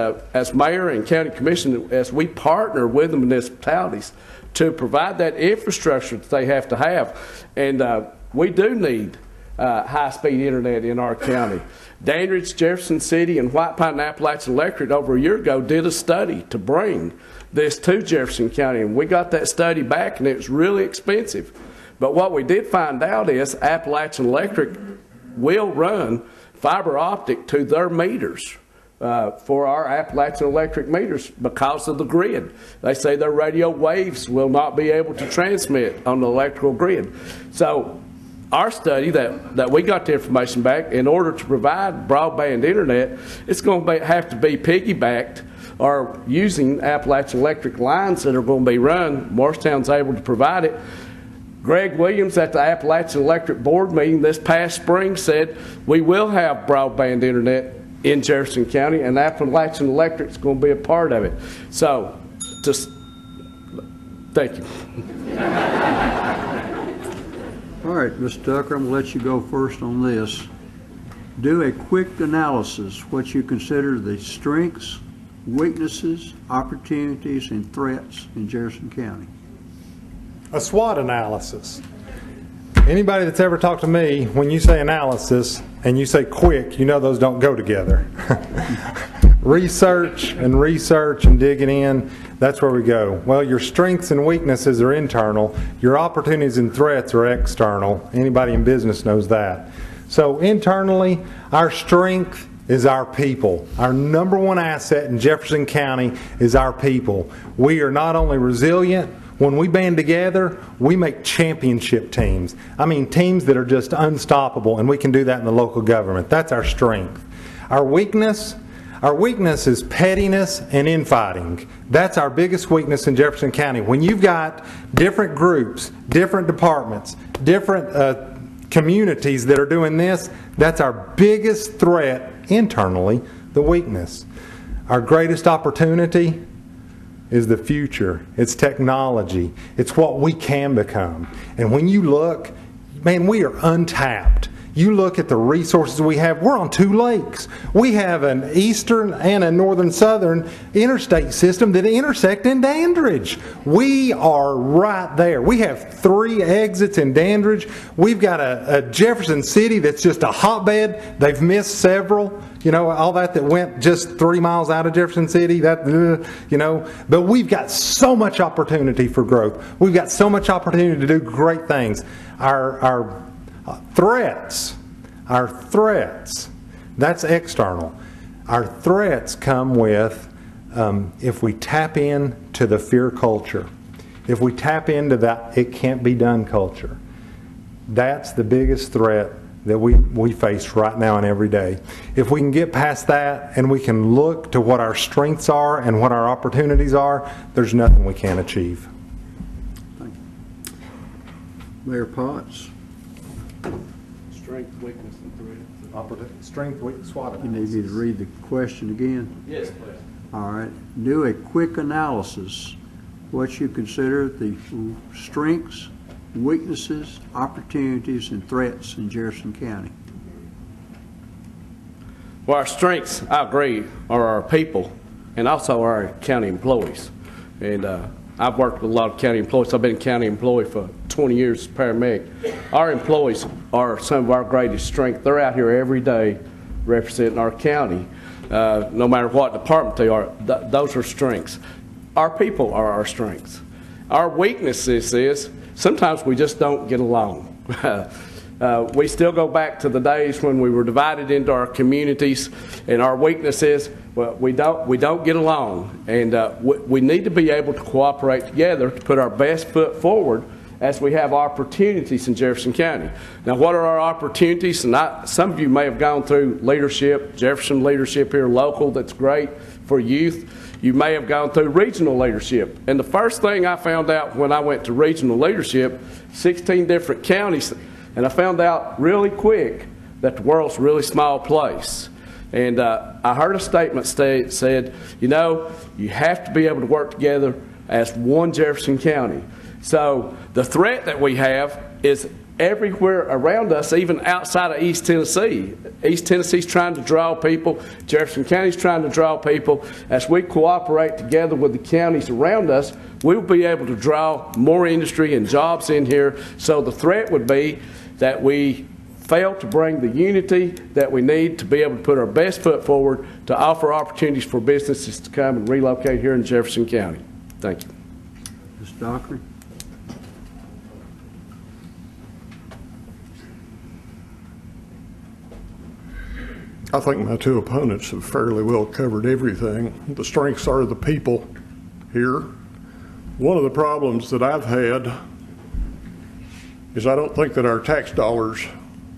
mayor and county commission, as we partner with the municipalities to provide that infrastructure that they have to have, and we do need high-speed internet in our county. Dandridge, Jefferson City, and White Pine and Appalachian Electric over a year ago did a study to bring this to Jefferson County, and we got that study back, and it was really expensive. But what we did find out is Appalachian Electric will run fiber optic to their meters for our Appalachian Electric meters because of the grid. They say their radio waves will not be able to transmit on the electrical grid. So our study that we got the information back, in order to provide broadband internet, it's going to have to be piggybacked or using Appalachian Electric lines that are going to be run. Morristown's able to provide it. Greg Williams at the Appalachian Electric Board meeting this past spring said we will have broadband internet in Jefferson County, and Appalachian Electric is going to be a part of it. So, just thank you. All right, Mr. Tucker, I'm going to let you go first on this. Do a quick analysis, what you consider the strengths, weaknesses, opportunities, and threats in Jefferson County. A SWOT analysis. Anybody that's ever talked to me, when you say analysis and you say quick, you know those don't go together. Research and digging in, that's where we go. Well, your strengths and weaknesses are internal. Your opportunities and threats are external. Anybody in business knows that. So internally, our strength is our people. Our number one asset in Jefferson County is our people. We are not only resilient, when we band together, we make championship teams. I mean, teams that are just unstoppable, and we can do that in the local government. That's our strength. Our weakness is pettiness and infighting. That's our biggest weakness in Jefferson County. When you've got different groups, different departments, different communities that are doing this, that's our biggest threat internally, the weakness. Our greatest opportunity is the future. It's technology. It's what we can become. And when you look, man, we are untapped. You look at the resources we have. We're on 2 lakes. We have an eastern and a northern southern interstate system that intersect in Dandridge. We are right there. We have 3 exits in Dandridge. We've got a Jefferson City that's just a hotbed. They've missed several. You know, all that went just 3 miles out of Jefferson City. But we've got so much opportunity for growth. We've got so much opportunity to do great things. Our threats, that's external. Our threats come with if we tap into the fear culture, if we tap into that it can't be done culture. That's the biggest threat that we face right now and every day. If we can get past that and we can look to what our strengths are and what our opportunities are, there's nothing we can't achieve. Thank you. Mayor Potts. Strength, weakness, and threat. Strength, weakness, SWOT analysis. You need me to read the question again? Yes, please. All right. Do a quick analysis. What you consider the strengths, weaknesses, opportunities, and threats in Jefferson County. Well, our strengths, I agree, are our people and also our county employees. And I've worked with a lot of county employees. I've been a county employee for 20 years as paramedic. Our employees are some of our greatest strength. They're out here every day representing our county, no matter what department they are. Those are strengths. Our people are our strengths. Our weaknesses is sometimes we just don't get along. We still go back to the days when we were divided into our communities, and our weakness is, well, we don't get along, and we need to be able to cooperate together to put our best foot forward as we have opportunities in Jefferson County. Now, what are our opportunities? And some of you may have gone through leadership, Jefferson leadership here local, that's great for youth. You may have gone through regional leadership. And the first thing I found out when I went to regional leadership, 16 different counties, and I found out really quick that the world's a really small place. And I heard a statement said, you know, you have to be able to work together as one Jefferson County. So the threat that we have is everywhere around us, even outside of East Tennessee. East Tennessee's trying to draw people. Jefferson County's trying to draw people. As we cooperate together with the counties around us, we'll be able to draw more industry and jobs in here. So the threat would be that we fail to bring the unity that we need to be able to put our best foot forward to offer opportunities for businesses to come and relocate here in Jefferson County. Thank you. Mr. Dockery. I think my 2 opponents have fairly well covered everything. The strengths are the people here. One of the problems that I've had is I don't think that our tax dollars,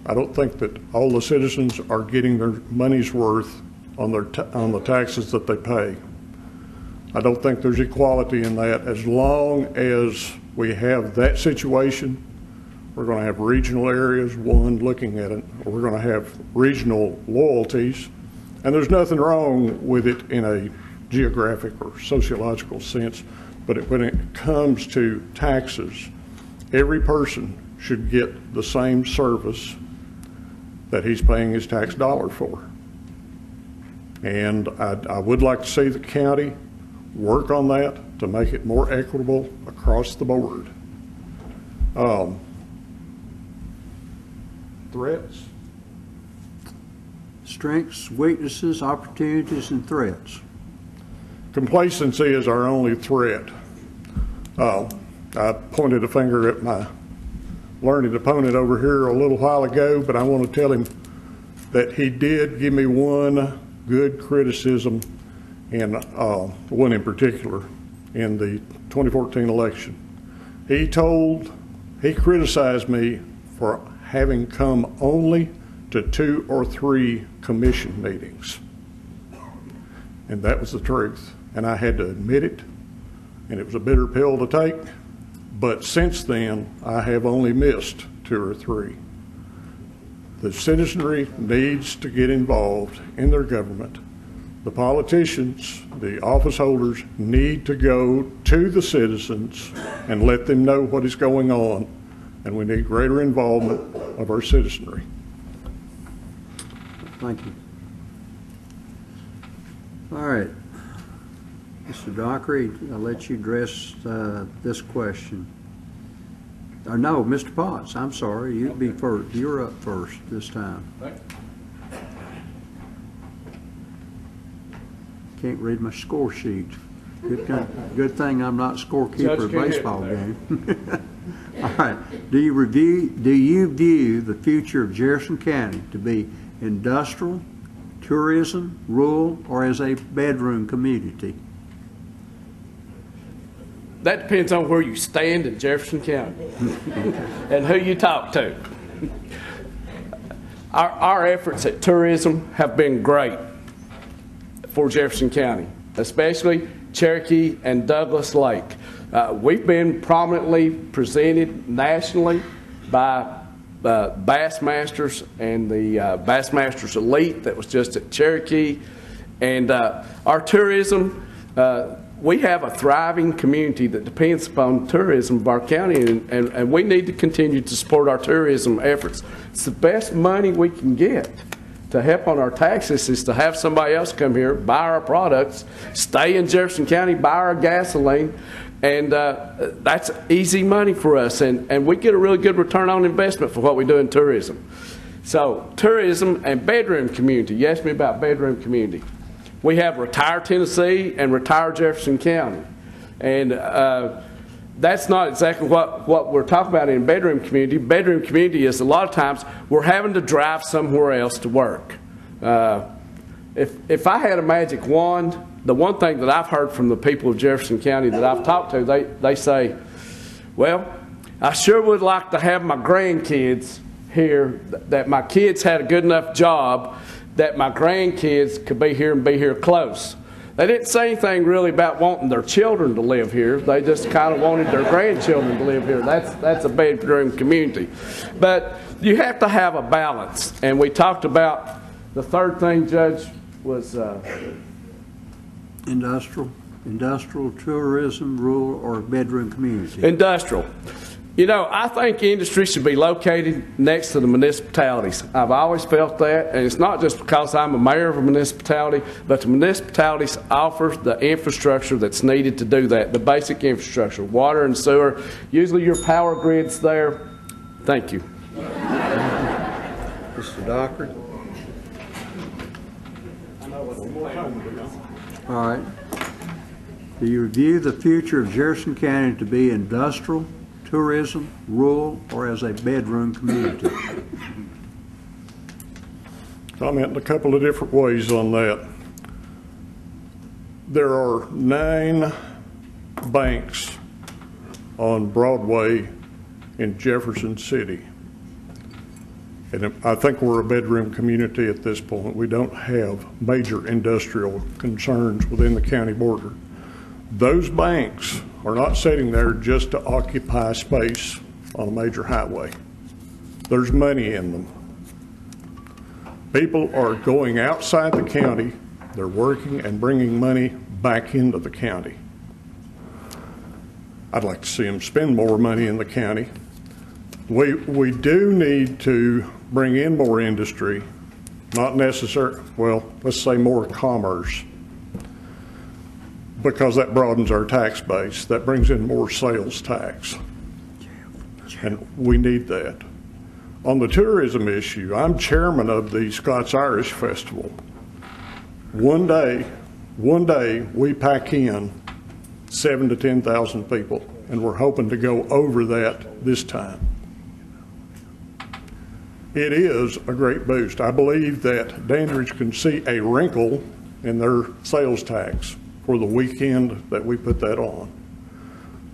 I don't think that all the citizens are getting their money's worth on the taxes that they pay. I don't think there's equality in that. As long as we have that situation, we're going to have regional areas, one looking at it, or we're going to have regional loyalties, and there's nothing wrong with it in a geographic or sociological sense, but when it comes to taxes, every person should get the same service that he's paying his tax dollar for. And I would like to see the county work on that to make it more equitable across the board. threats. Strengths, weaknesses, opportunities, and threats. Complacency is our only threat. I pointed a finger at my learned opponent over here a little while ago, but I want to tell him that he did give me one good criticism, and one in particular in the 2014 election. He criticized me for having come only to 2 or 3 commission meetings. And that was the truth. And I had to admit it, and it was a bitter pill to take. But since then, I have only missed 2 or 3. The citizenry needs to get involved in their government. The politicians, the office holders, need to go to the citizens and let them know what is going on. And we need greater involvement of our citizenry. Thank you. All right. Mr. Dockery, I'll let you address this question. Or no, Mr. Potts, I'm sorry. You'd be first. You're up first this time. Can't read my score sheet. Good thing I'm not scorekeeper of a baseball game. All right. Do you view the future of Jefferson County to be industrial, tourism, rural, or as a bedroom community? That depends on where you stand in Jefferson County and who you talk to. Our efforts at tourism have been great for Jefferson County, especially Cherokee and Douglas Lake. We've been prominently presented nationally by Bassmasters and the Bassmasters Elite that was just at Cherokee. And our tourism, we have a thriving community that depends upon tourism of our county, and we need to continue to support our tourism efforts. It's the best money we can get to help on our taxes is to have somebody else come here, buy our products, stay in Jefferson County, buy our gasoline, and that's easy money for us, and we get a really good return on investment for what we do in tourism. So tourism and bedroom community. You asked me about bedroom community. We have Retire Tennessee and Retire Jefferson County. And that's not exactly what we're talking about in bedroom community. Bedroom community is a lot of times we're having to drive somewhere else to work. If I had a magic wand, the one thing that I've heard from the people of Jefferson County that I've talked to, they say, well, I sure would like to have my grandkids here, that my kids had a good enough job that my grandkids could be here and be here close. They didn't say anything really about wanting their children to live here. They just kind of wanted their grandchildren to live here. That's a bedroom community. But you have to have a balance. And we talked about the third thing, Judge, was industrial, tourism, rural, or bedroom community. Industrial. You know, I think industry should be located next to the municipalities. I've always felt that, and it's not just because I'm a mayor of a municipality, but the municipalities offer the infrastructure that's needed to do that, the basic infrastructure, water and sewer. Usually your power grid's there. Thank you. Mr. Dockery. All right. Do you view the future of Jefferson County to be industrial, tourism, rural, or as a bedroom community? Comment in a couple of different ways on that. There are 9 banks on Broadway in Jefferson City. And I think we're a bedroom community at this point. We don't have major industrial concerns within the county border. Those banks are not sitting there just to occupy space on a major highway. There's money in them. People are going outside the county, they're working and bringing money back into the county. I'd like to see them spend more money in the county. We do need to bring in more industry, not necessarily, well, let's say more commerce, because that broadens our tax base. That brings in more sales tax, and we need that. On the tourism issue, I'm chairman of the Scots-Irish Festival. One day we pack in 7,000 to 10,000 people, and we're hoping to go over that this time. It is a great boost. I believe that Dandridge can see a wrinkle in their sales tax for the weekend that we put that on.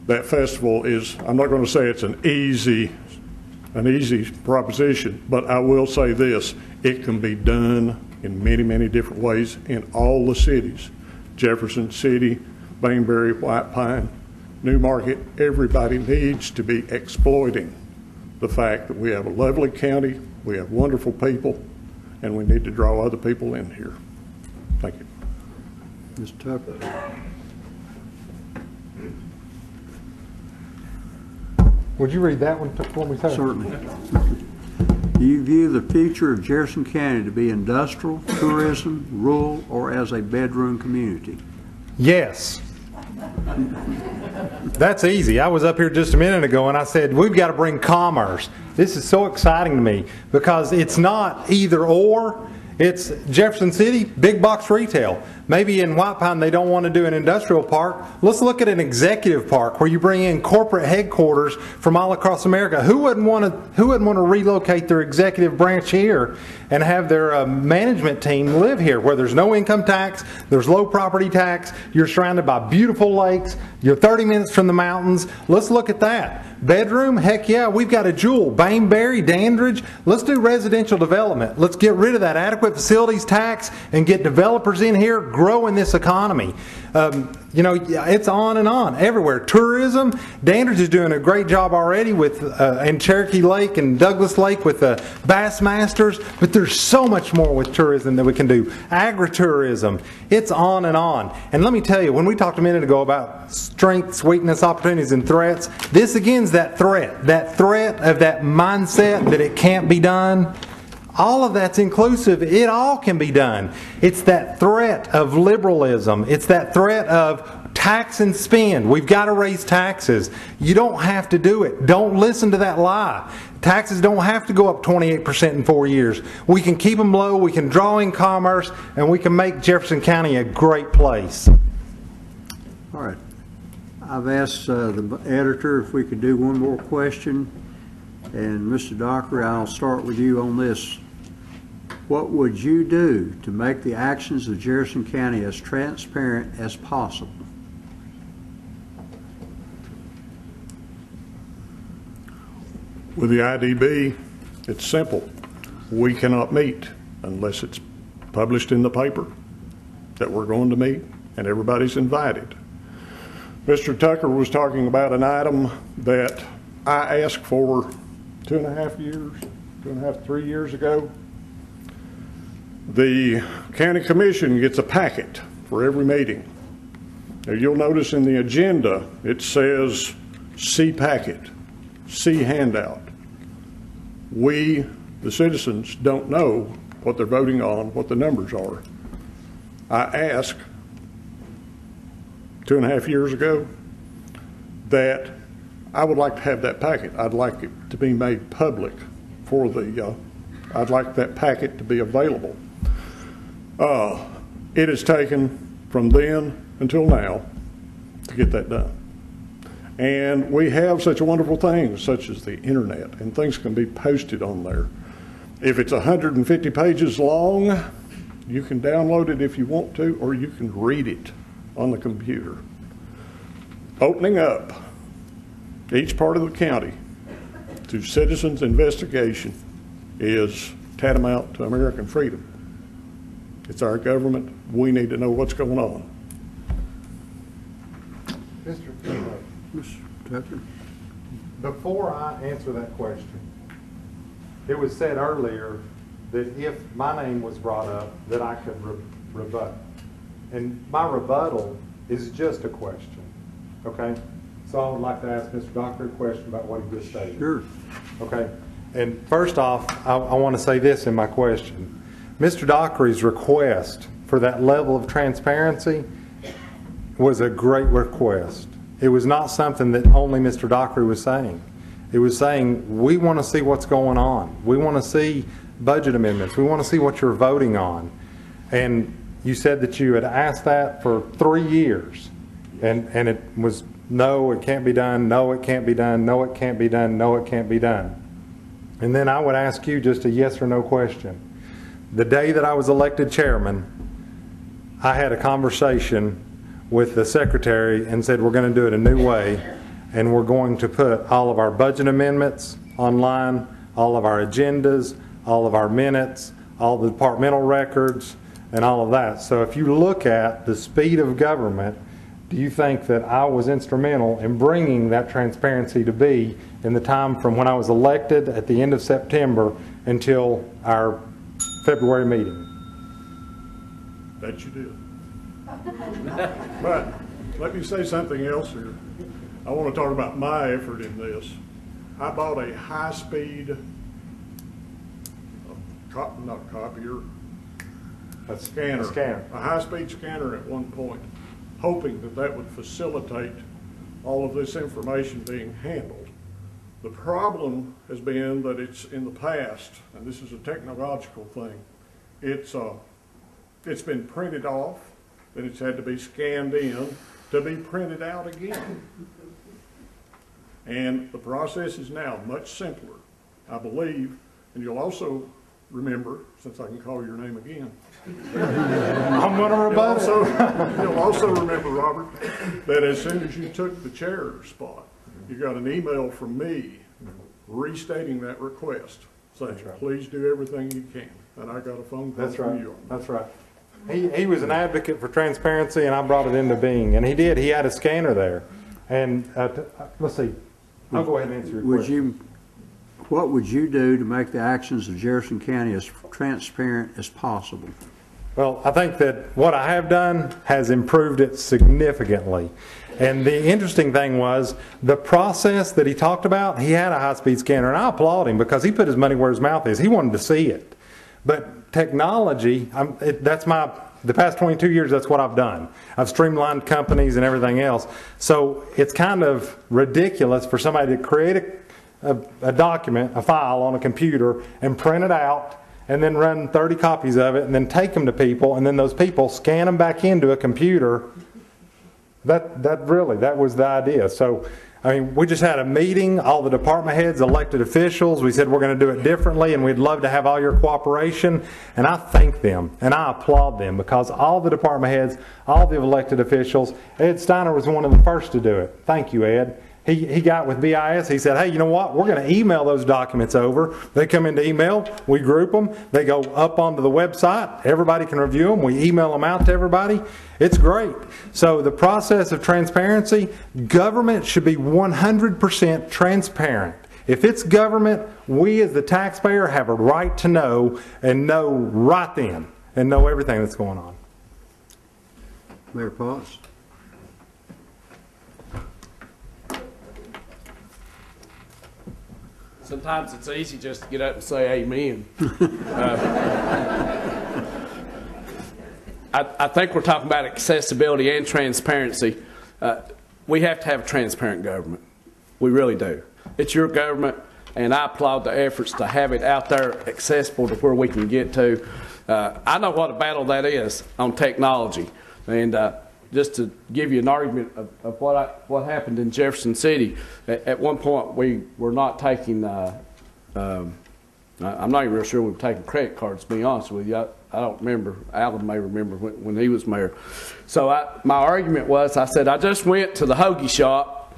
That festival is, I'm not going to say it's an easy proposition, but I will say this, it can be done in many, many different ways in all the cities. Jefferson City, Bainbury, White Pine, Newmarket, everybody needs to be exploiting the fact that we have a lovely county, we have wonderful people, and we need to draw other people in here. Thank you. Mr. Tucker. Would you read that one for me, sir? Certainly. Do you view the future of Jefferson County to be industrial, tourism, rural, or as a bedroom community? Yes. That's easy. I was up here just a minute ago and I said, we've got to bring commerce. This is so exciting to me because it's not either or. It's Jefferson City, big box retail. Maybe in White Pine they don't want to do an industrial park. Let's look at an executive park where you bring in corporate headquarters from all across America. Who wouldn't want to relocate their executive branch here and have their management team live here where there's no income tax, there's low property tax, you're surrounded by beautiful lakes, you're 30 minutes from the mountains. Let's look at that. Bedroom, heck yeah, we've got a jewel. Bainbury, Dandridge, let's do residential development. Let's get rid of that adequate facilities tax and get developers in here growing this economy. You know, it's on and on everywhere. Tourism, Dandridge is doing a great job already with in Cherokee Lake and Douglas Lake with the Bassmasters, but there's so much more with tourism that we can do. Agritourism, it's on and on. And let me tell you, when we talked a minute ago about strengths, weakness, opportunities, and threats, this again is that threat of that mindset that it can't be done. All of that's inclusive. It all can be done. It's that threat of liberalism. It's that threat of tax and spend. We've got to raise taxes. You don't have to do it. Don't listen to that lie. Taxes don't have to go up 28% in 4 years. We can keep them low, we can draw in commerce, and we can make Jefferson County a great place. All right. I've asked the editor if we could do one more question. And Mr. Dockery, I'll start with you on this. What would you do to make the actions of Jefferson County as transparent as possible? With the IDB, it's simple. We cannot meet unless it's published in the paper that we're going to meet, and everybody's invited. Mr. Tucker was talking about an item that I asked for 3 years ago. The county commission gets a packet for every meeting. Now you'll notice in the agenda it says see packet, see handout. We, the citizens, don't know what they're voting on, what the numbers are. I asked 2.5 years ago that I would like to have that packet. I'd like it to be made public for the, I'd like that packet to be available. It has taken from then until now to get that done. And we have such wonderful things such as the internet, and things can be posted on there. If it's 150 pages long, you can download it if you want to, or you can read it on the computer. Opening up each part of the county to citizens' investigation is tantamount to American freedom. It's our government. We need to know what's going on. Mr. Tucker? Before I answer that question, it was said earlier that if my name was brought up, that I could rebut. And my rebuttal is just a question, okay? So I would like to ask Mr. Dockery a question about what he just stated. Sure. Okay. And first off, I want to say this in my question. Mr. Dockery's request for that level of transparency was a great request. It was not something that only Mr. Dockery was saying. It was saying, we want to see what's going on. We want to see budget amendments. We want to see what you're voting on. And you said that you had asked that for 3 years. And it was, no, it can't be done. No, it can't be done. No, it can't be done. No, it can't be done. And then I would ask you just a yes or no question. The day that I was elected chairman, I had a conversation with the secretary and said, we're going to do it a new way, and we're going to put all of our budget amendments online, all of our agendas, all of our minutes, all the departmental records, and all of that. So if you look at the speed of government, do you think that I was instrumental in bringing that transparency to be in the time from when I was elected at the end of September until our February meeting? That you did. But let me say something else here. I want to talk about my effort in this. I bought a high-speed, not copier, a scanner. A high-speed scanner at one point, hoping that that would facilitate all of this information being handled. The problem has been that it's in the past, and this is a technological thing, it's been printed off, then it's had to be scanned in to be printed out again. And the process is now much simpler, I believe, and you'll also remember, since I can call your name again. I'm going to rebut it. You'll also remember, Robert, that as soon as you took the chair spot, you got an email from me restating that request, saying, please do everything you can. And I got a phone call from you. That's right. He was an advocate for transparency, and I brought it into being. And he did. He had a scanner there. And let's see. I'll go ahead and answer your question. What would you do to make the actions of Jefferson County as transparent as possible? Well, I think that what I have done has improved it significantly. And the interesting thing was the process that he talked about, he had a high-speed scanner, and I applaud him because he put his money where his mouth is. He wanted to see it. But technology, the past 22 years, that's what I've done. I've streamlined companies and everything else. So it's kind of ridiculous for somebody to create a document, a file on a computer, and print it out, and then run 30 copies of it, and then take them to people, and then those people scan them back into a computer. That was the idea. So, I mean, we just had a meeting, all the department heads, elected officials. We said we're going to do it differently, and we'd love to have all your cooperation. And I thank them, and I applaud them, because all the department heads, all the elected officials, Ed Steiner was one of the first to do it. Thank you, Ed. He got with BIS. He said, hey, you know what? We're going to email those documents over. They come into email. We group them. They go up onto the website. Everybody can review them. We email them out to everybody. It's great. So the process of transparency, government should be 100% transparent. If it's government, we as the taxpayer have a right to know, and know right then, and know everything that's going on. Mayor Potts. Sometimes it's easy just to get up and say amen. I think we're talking about accessibility and transparency. We have to have a transparent government. We really do. It's your government, and I applaud the efforts to have it out there accessible to where we can get to. I know what a battle that is on technology. And just to give you an argument of what happened in Jefferson City, at one point we were not taking, I'm not even real sure we were taking credit cards, to be honest with you. I don't remember. Alan may remember when he was mayor. So my argument was, I said, I just went to the hoagie shop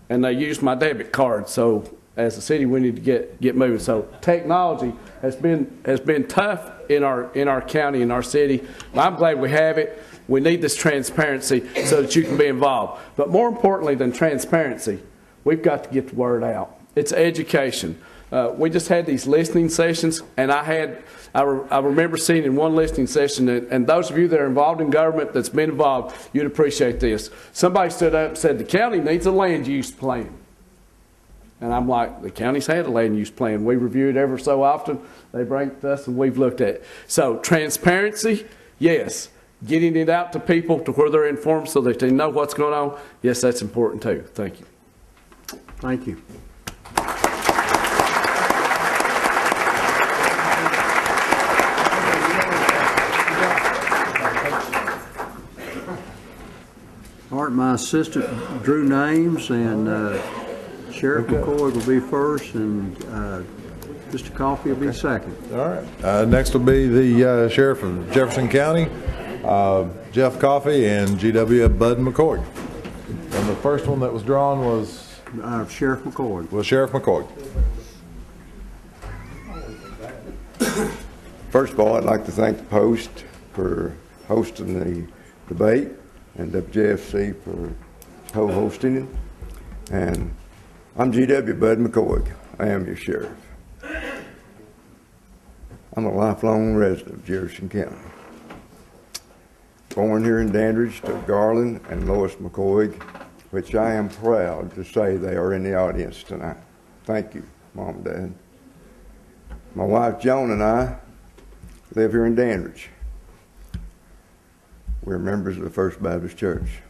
and they used my debit card. So as a city, we need to get moving. So technology has been tough in our county, in our city. I'm glad we have it. We need this transparency so that you can be involved. But more importantly than transparency, we've got to get the word out. It's education. We just had these listening sessions, and I remember seeing in one listening session, and those of you that are involved in government that's been involved, you'd appreciate this. Somebody stood up and said, the county needs a land use plan. And I'm like, the county's had a land use plan. We review it ever so often. They bring it to us, and we've looked at it. So transparency, yes. Getting it out to people to where they're informed so that they know what's going on, yes, that's important too. Thank you. Thank you. All right, my assistant drew names, and Sheriff McCoy will be first, and Mr. Coffey will be second. All right. Next will be the Sheriff of Jefferson County, Jeff Coffey, and GW Bud McCoy. And the first one that was drawn was? Sheriff McCoy. Was Sheriff McCoy. First of all, I'd like to thank the Post for hosting the debate and WJFC for co-hosting it. And I'm GW Bud McCoy. I am your sheriff. I'm a lifelong resident of Jefferson County. Born here in Dandridge to Garland and Lois McCoy, which I am proud to say they are in the audience tonight. Thank you, Mom and Dad. My wife Joan and I live here in Dandridge. We're members of the First Baptist Church.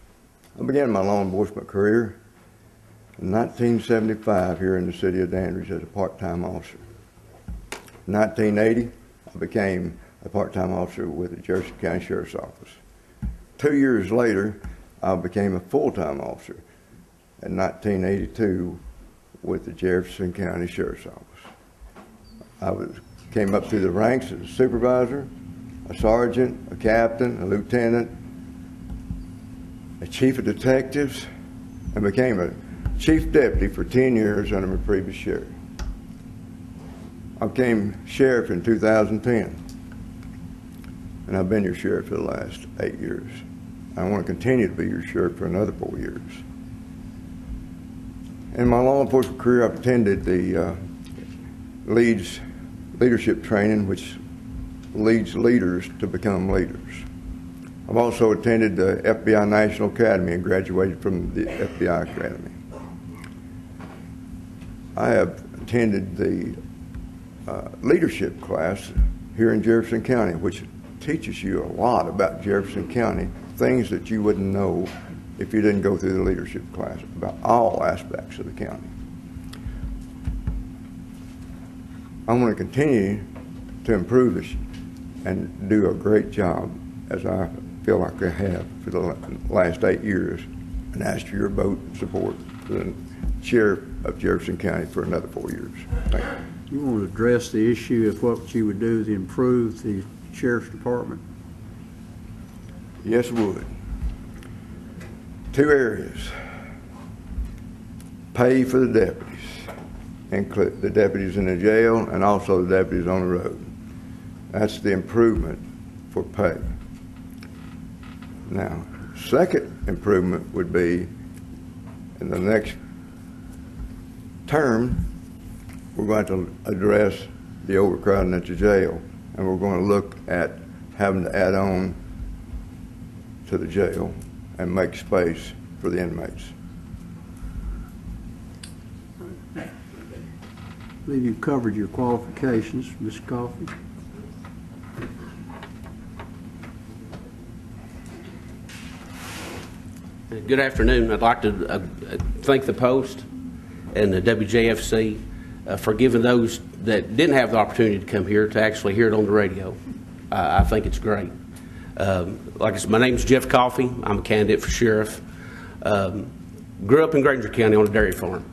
I began my law enforcement career in 1975 here in the city of Dandridge as a part-time officer. In 1980, I became a part-time officer with the Jefferson County Sheriff's Office. 2 years later, I became a full-time officer in 1982 with the Jefferson County Sheriff's Office. I came up through the ranks as a supervisor, a sergeant, a captain, a lieutenant, a chief of detectives, and became a chief deputy for 10 years under my previous sheriff. I became sheriff in 2010, and I've been your sheriff for the last 8 years. I want to continue to be your sheriff for another 4 years. In my law enforcement career, I've attended the leadership training, which leads leaders to become leaders. I've also attended the FBI National Academy and graduated from the FBI Academy. I have attended the leadership class here in Jefferson County, which teaches you a lot about Jefferson County, things that you wouldn't know if you didn't go through the leadership class, about all aspects of the county. I want to continue to improve this and do a great job, as I feel like I have for the last 8 years, and ask for your vote and support for the sheriff of Jefferson County for another 4 years. Thank you. You want to address the issue of what you would do to improve the sheriff's department? Yes, it would. 2 areas. Pay for the deputies, include the deputies in the jail and also the deputies on the road. That's the improvement for pay. Now, second improvement would be in the next term, we're going to address the overcrowding at the jail, and we're going to look at having to add on to the jail and make space for the inmates. I believe you've covered your qualifications, Mr. Coffey. Good afternoon. I'd like to thank the Post and the WJFC for giving those that didn't have the opportunity to come here to actually hear it on the radio. I think it's great. Like I said, my name's Jeff Coffey. I'm a candidate for sheriff. Grew up in Granger County on a dairy farm.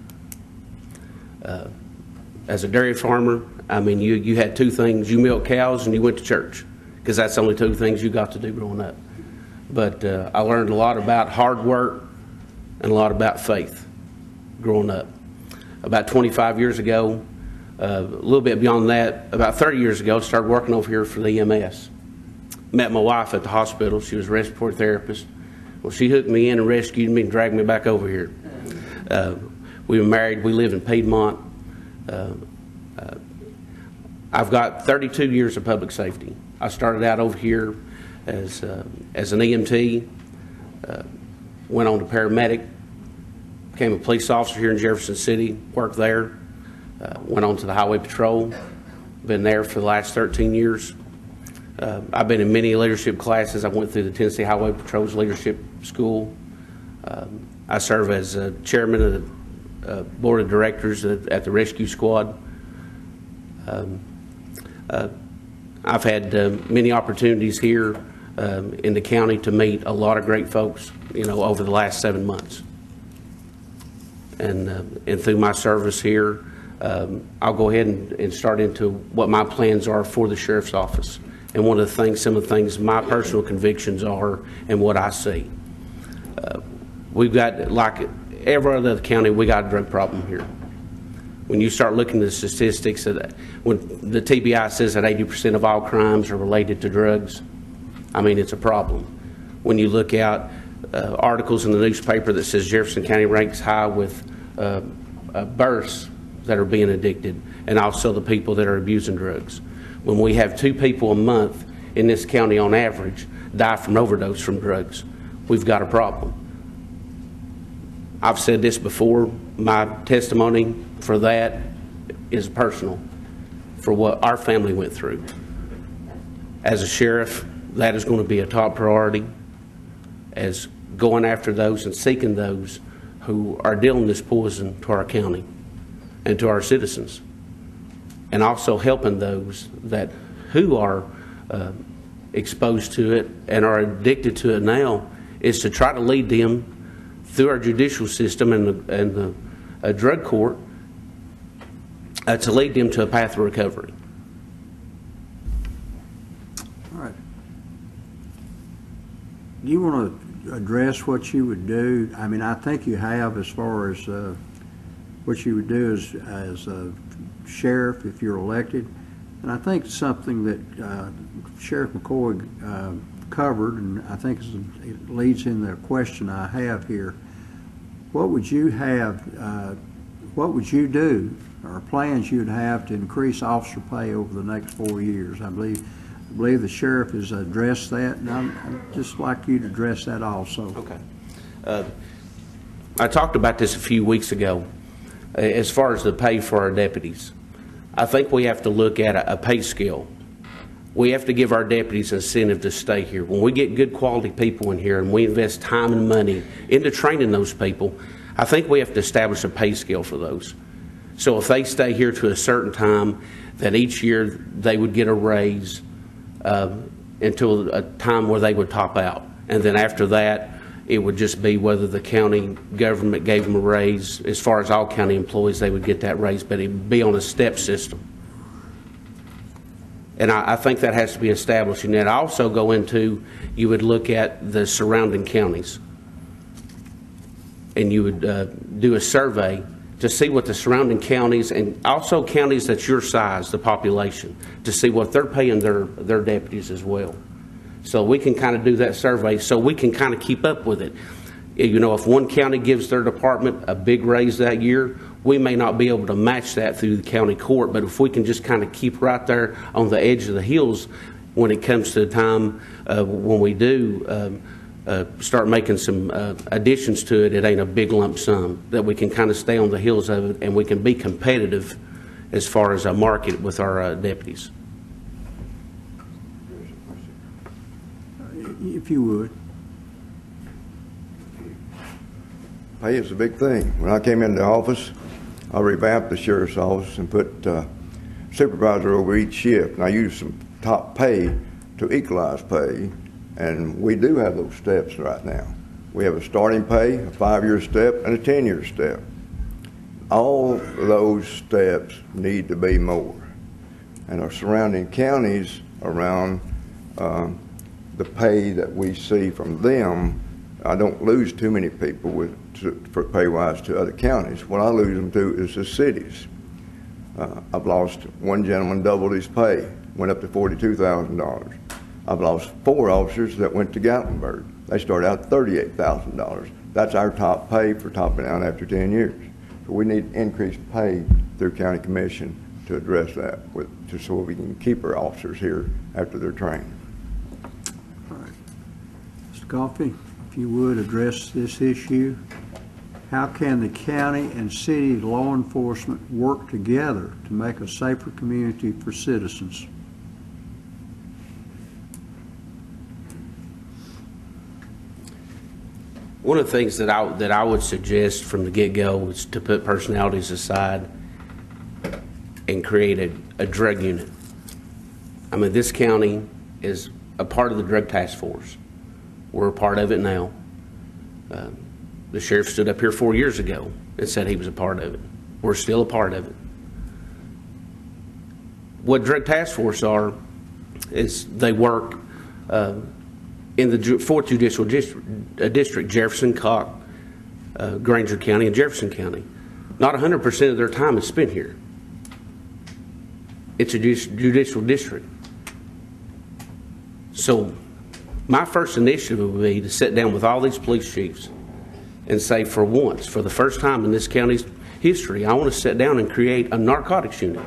As a dairy farmer, I mean, you had 2 things. You milked cows and you went to church, because that's the only 2 things you got to do growing up. But I learned a lot about hard work and a lot about faith growing up. About 25 years ago, a little bit beyond that, about 30 years ago, I started working over here for the EMS. Met my wife at the hospital. She was a respiratory therapist. Well, she hooked me in and rescued me and dragged me back over here. We were married. We live in Piedmont. I've got 32 years of public safety. I started out over here as an EMT, went on to paramedic, became a police officer here in Jefferson City, worked there, went on to the Highway Patrol, been there for the last 13 years. I've been in many leadership classes. I went through the Tennessee Highway Patrol's leadership school. I serve as chairman of board of directors at the rescue squad. I've had many opportunities here in the county to meet a lot of great folks, over the last 7 months. And through my service here, I'll go ahead and start into what my plans are for the sheriff's office. And some of the things my personal convictions are and what I see. We've got, like every other county, we got a drug problem here. When you start looking at the statistics, when the TBI says that 80% of all crimes are related to drugs, I mean, it's a problem. When you look out articles in the newspaper that says Jefferson County ranks high with births that are being addicted, and also the people that are abusing drugs. When we have 2 people a month in this county on average die from overdose from drugs, we've got a problem. I've said this before, my testimony for that is personal, for what our family went through. As a sheriff, that is going to be a top priority, as going after those and seeking those who are dealing this poison to our county and to our citizens, and also helping those who are exposed to it and are addicted to it now, is to try to lead them through our judicial system and the drug court to lead them to a path of recovery. All right. Do you want to address what you would do? I mean, I think you have, as far as what you would do as a sheriff if you're elected. And I think something that Sheriff McCoy covered, and I think it leads in the question I have here. What would you have, what would you do, or plans you'd have to increase officer pay over the next 4 years? I believe the sheriff has addressed that, and I'd just like you to address that also. Okay. I talked about this a few weeks ago as far as the pay for our deputies. I think we have to look at a pay scale. We have to give our deputies incentive to stay here. When we get good quality people in here and we invest time and money into training those people, I think we have to establish a pay scale for those. So if they stay here to a certain time, that each year they would get a raise until a time where they would top out. And then after that, it would just be whether the county government gave them a raise. As far as all county employees, they would get that raise, but it would be on a step system. And I think that has to be established. And then I also go into, you would look at the surrounding counties. And you would do a survey to see what the surrounding counties, and also counties that's your size, the population, to see what they're paying their deputies as well. So we can kind of do that survey so we can kind of keep up with it. You know, if one county gives their department a big raise that year, we may not be able to match that through the county court, but if we can just kind of keep right there on the edge of the hills when it comes to the time when we do start making some additions to it, it ain't a big lump sum, that we can kind of stay on the heels of it and we can be competitive as far as a market with our deputies. If you would. Pay is a big thing. When I came into office, I revamped the sheriff's office and put supervisor over each shift. And I used some top pay to equalize pay, and we do have those steps right now. We have a starting pay, a 5-year step, and a 10-year step. All of those steps need to be more. And our surrounding counties around the pay that we see from them, I don't lose too many people for pay-wise to other counties. What I lose them to is the cities. I've lost one gentleman, doubled his pay, went up to $42,000. I've lost 4 officers that went to Gatlinburg. They started out $38,000. That's our top pay for topping out after 10 years. So we need increased pay through county commission to address that, just so we can keep our officers here after they're trained. All right. Mr. Coffey, if you would address this issue. How can the county and city law enforcement work together to make a safer community for citizens? one of the things that I would suggest from the get-go is to put personalities aside and create a drug unit. I mean, this county is a part of the drug task force. We're a part of it now. The sheriff stood up here 4 years ago and said he was a part of it. We're still a part of it. What drug task force are is they work in the 4th Judicial District, Jefferson, Cock, Granger County, and Jefferson County. Not 100% of their time is spent here. It's a judicial district. So my first initiative would be to sit down with all these police chiefs and say, for once, for the first time in this county's history, I want to sit down and create a narcotics unit.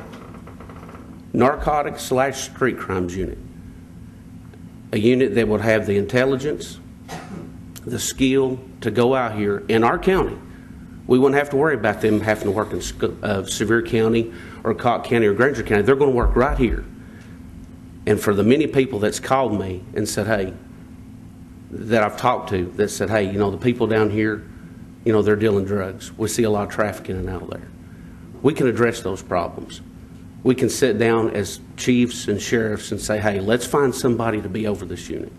Narcotics/street crimes unit. A unit that would have the intelligence, the skill to go out here in our county. We wouldn't have to worry about them having to work in Sevier County or Cock County or Granger County. They're going to work right here. And for the many people that's called me and said, hey, that I've talked to, that said, hey, you know, the people down here, you know, they're dealing drugs. We see a lot of traffic in and out there. We can address those problems. We can sit down as chiefs and sheriffs and say, hey, let's find somebody to be over this unit.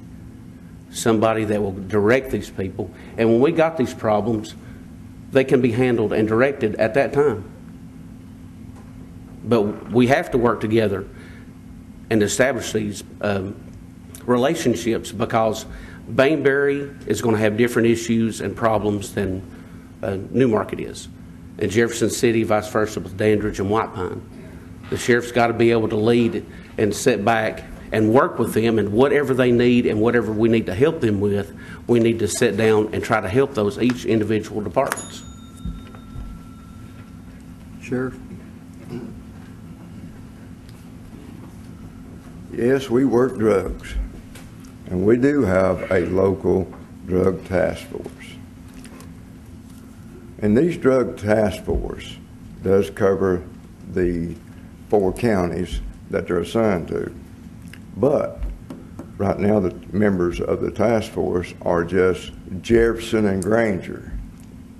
Somebody that will direct these people. And when we got these problems, they can be handled and directed at that time. But we have to work together and establish these relationships, because Bainbury is going to have different issues and problems than Newmarket is. And Jefferson City, vice versa with Dandridge and White Pine. The sheriff's got to be able to lead and sit back and work with them, and whatever they need and whatever we need to help them with, we need to sit down and try to help those each individual departments. Sheriff? Yes, we work drugs, and we do have a local drug task force. And these drug task force does cover the 4 counties that they're assigned to. But right now the members of the task force are just Jefferson and Granger.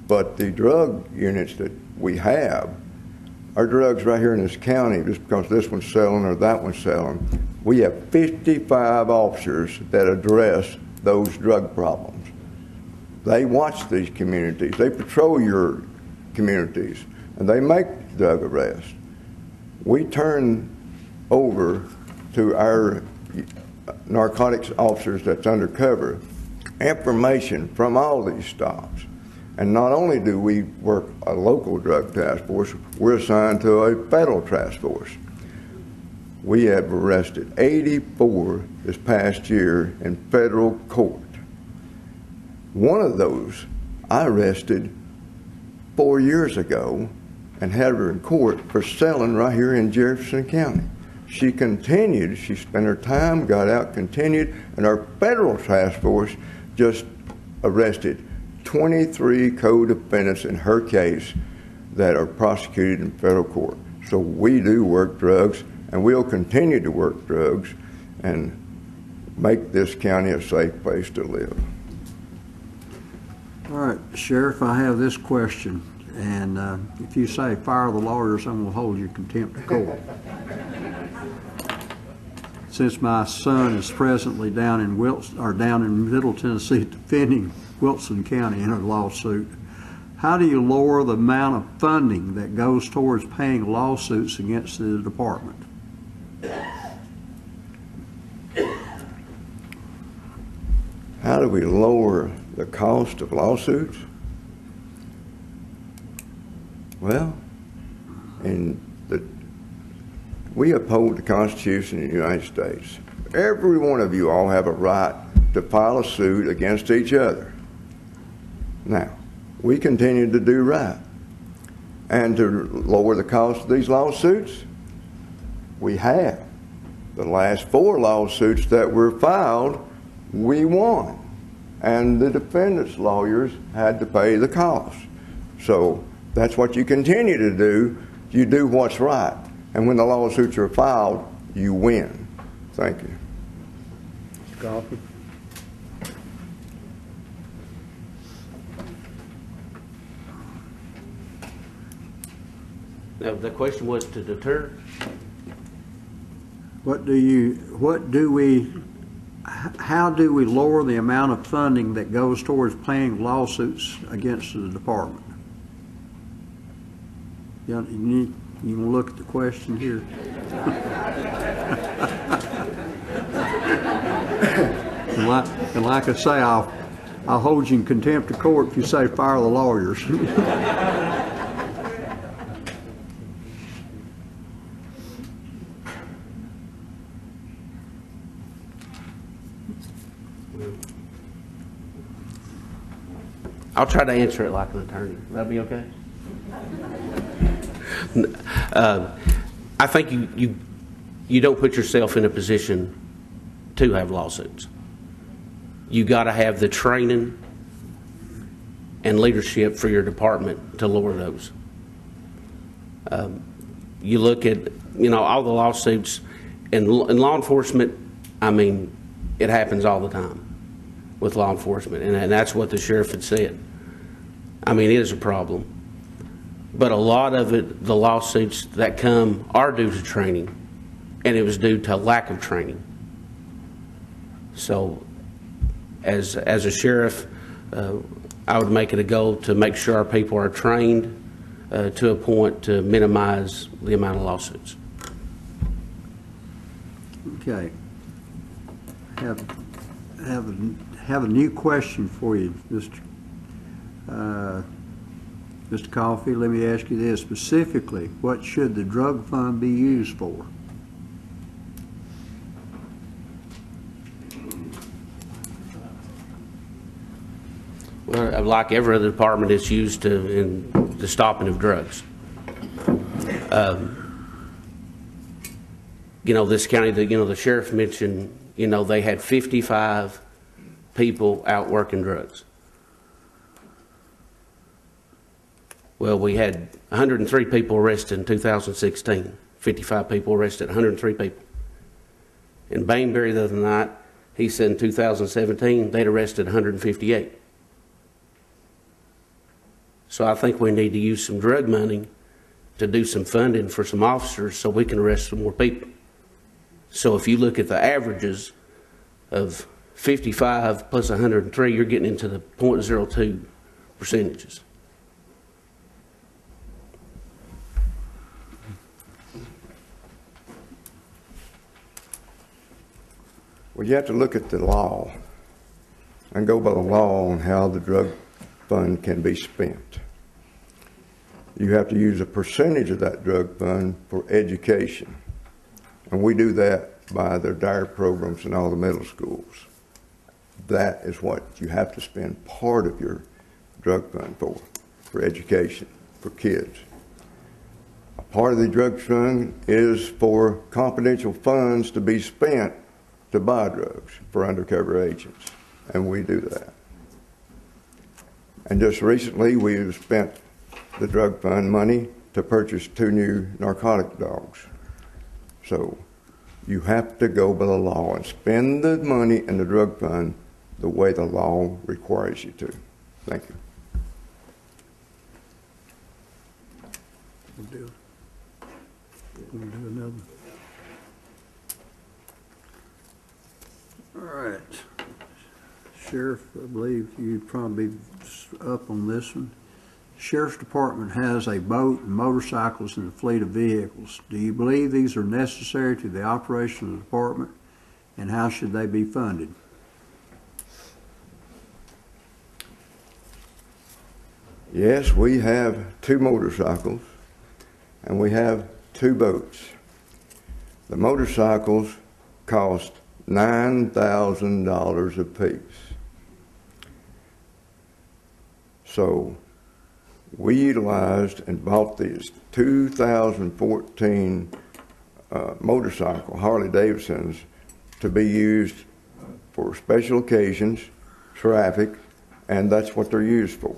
But the drug units that we have are drugs right here in this county. Just because this one's selling or that one's selling, we have 55 officers that address those drug problems. They watch these communities, they patrol your communities, and they make drug arrests. We turn over to our narcotics officers that's undercover information from all these stops. And not only do we work a local drug task force, we're assigned to a federal task force. We have arrested 84 this past year in federal court. One of those I arrested 4 years ago and had her in court for selling right here in Jefferson County. She continued, she spent her time, got out, continued, and our federal task force just arrested 23 co-defendants in her case that are prosecuted in federal court. So we do work drugs, and we'll continue to work drugs and make this county a safe place to live. All right, Sheriff, I have this question. And if you say fire the lawyers, I'm going to hold you in contempt of court. Since my son is presently down in Middle Tennessee defending Wilson County in a lawsuit, how do you lower the amount of funding that goes towards paying lawsuits against the department? How do we lower the cost of lawsuits? Well, we uphold the Constitution of the United States. Every one of you all have a right to file a suit against each other. Now, we continue to do right. And to lower the cost of these lawsuits, we have. The last 4 lawsuits that were filed, we won. And the defendants' lawyers had to pay the cost. So that's what you continue to do. You do what's right. And when the lawsuits are filed, you win. Thank you. Mr. Coffey? Now, the question was to deter. How do we lower the amount of funding that goes towards paying lawsuits against the department? You want to look at the question here? and like I say, I'll hold you in contempt of court if you say fire the lawyers. I'll try to answer it like an attorney. That'll be okay? I think you don't put yourself in a position to have lawsuits. You got to have the training and leadership for your department to lower those. You look at all the lawsuits in law enforcement. I mean, it happens all the time with law enforcement, and that's what the sheriff had said. I mean, it is a problem. But a lot of it, the lawsuits that come are due to training, and it was due to lack of training. So as a sheriff, I would make it a goal to make sure our people are trained to a point to minimize the amount of lawsuits. Okay. Have a new question for you, Mr. Coffey. Let me ask you this specifically: what should the drug fund be used for? Well, like every other department, it's used in the stopping of drugs. This county, the sheriff mentioned, they had 55 people out working drugs. Well, we had 103 people arrested in 2016. 55 people arrested, 103 people. In Bainbury the other night, he said in 2017, they'd arrested 158. So I think we need to use some drug money to do some funding for some officers so we can arrest some more people. So if you look at the averages of 55 plus 103, you're getting into the 0.02 percentages. Well, you have to look at the law and go by the law on how the drug fund can be spent. You have to use a percentage of that drug fund for education. And we do that by their DARE programs in all the middle schools. That is what you have to spend part of your drug fund for education, for kids. A part of the drug fund is for confidential funds to be spent to buy drugs for undercover agents, and we do that. And just recently, we've spent the drug fund money to purchase 2 new narcotic dogs. So you have to go by the law and spend the money in the drug fund the way the law requires you to. Thank you. We'll do another. All right. Sheriff, I believe you'd probably be up on this one. Sheriff's Department has a boat and motorcycles and a fleet of vehicles. Do you believe these are necessary to the operation of the department, and how should they be funded? Yes, we have 2 motorcycles and we have 2 boats. The motorcycles cost $9,000 apiece. So we utilized and bought these 2014 motorcycle Harley Davidsons to be used for special occasions, traffic, and that's what they're used for.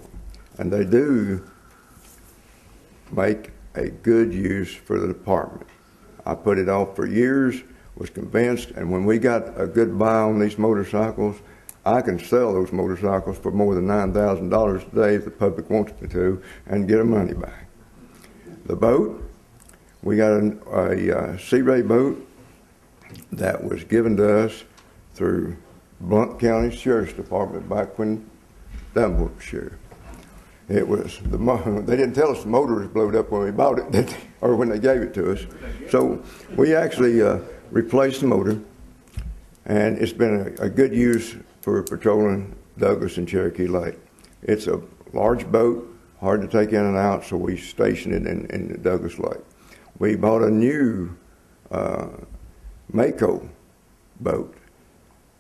And they do make a good use for the department. I put it off for years, was convinced, and when we got a good buy on these motorcycles, I can sell those motorcycles for more than $9,000 today if the public wants me to and get our money back. The boat, We got a Sea Ray boat that was given to us through Blount County Sheriff's Department back when Dunn was sheriff. It was they didn't tell us the motor was blowed up when we bought it, or when they gave it to us. So we actually replaced the motor, and it's been a good use for patrolling Douglas and Cherokee Lake. It's a large boat, hard to take in and out, so we stationed it in the Douglas Lake. We bought a new Mako boat,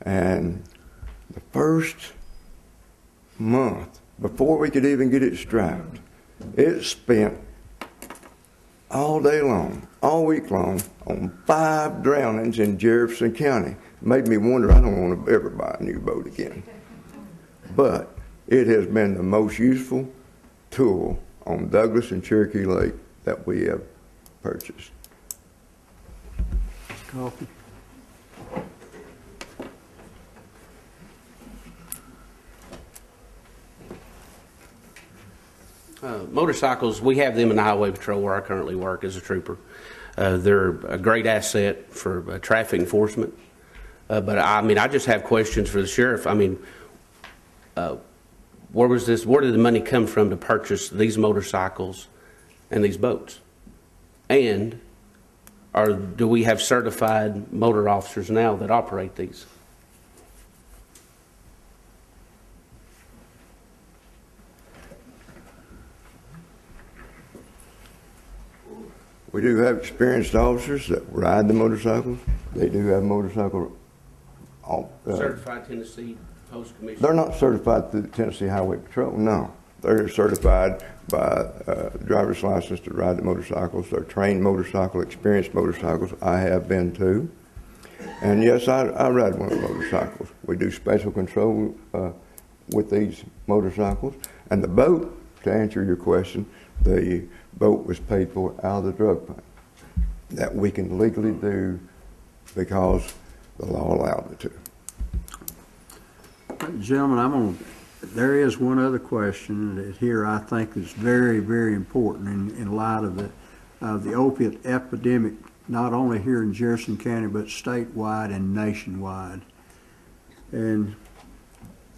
and the first month, before we could even get it strapped, it spent all day long, all week long, on 5 drownings in Jefferson County. Made me wonder, I don't want to ever buy a new boat again. But it has been the most useful tool on Douglas and Cherokee Lake that we have purchased. Coffee. Motorcycles, we have them in the Highway Patrol where I currently work as a trooper. They're a great asset for traffic enforcement. But I mean, I just have questions for the sheriff. I mean, where did the money come from to purchase these motorcycles and these boats? And do we have certified motor officers now that operate these? We do have experienced officers that ride the motorcycles. They do have motorcycle. Certified Tennessee Post Commission? They're not certified through the Tennessee Highway Patrol, no. They're certified by driver's license to ride the motorcycles. They're trained motorcycle, experienced motorcycles. I have been too. And yes, I ride one of the motorcycles. We do special control with these motorcycles. And the boat, to answer your question, the boat was paid for out of the drug fund. That we can legally do because the law allowed it to. Gentlemen, there is one other question that here I think is very, very important in light of the opiate epidemic, not only here in Jefferson County, but statewide and nationwide. And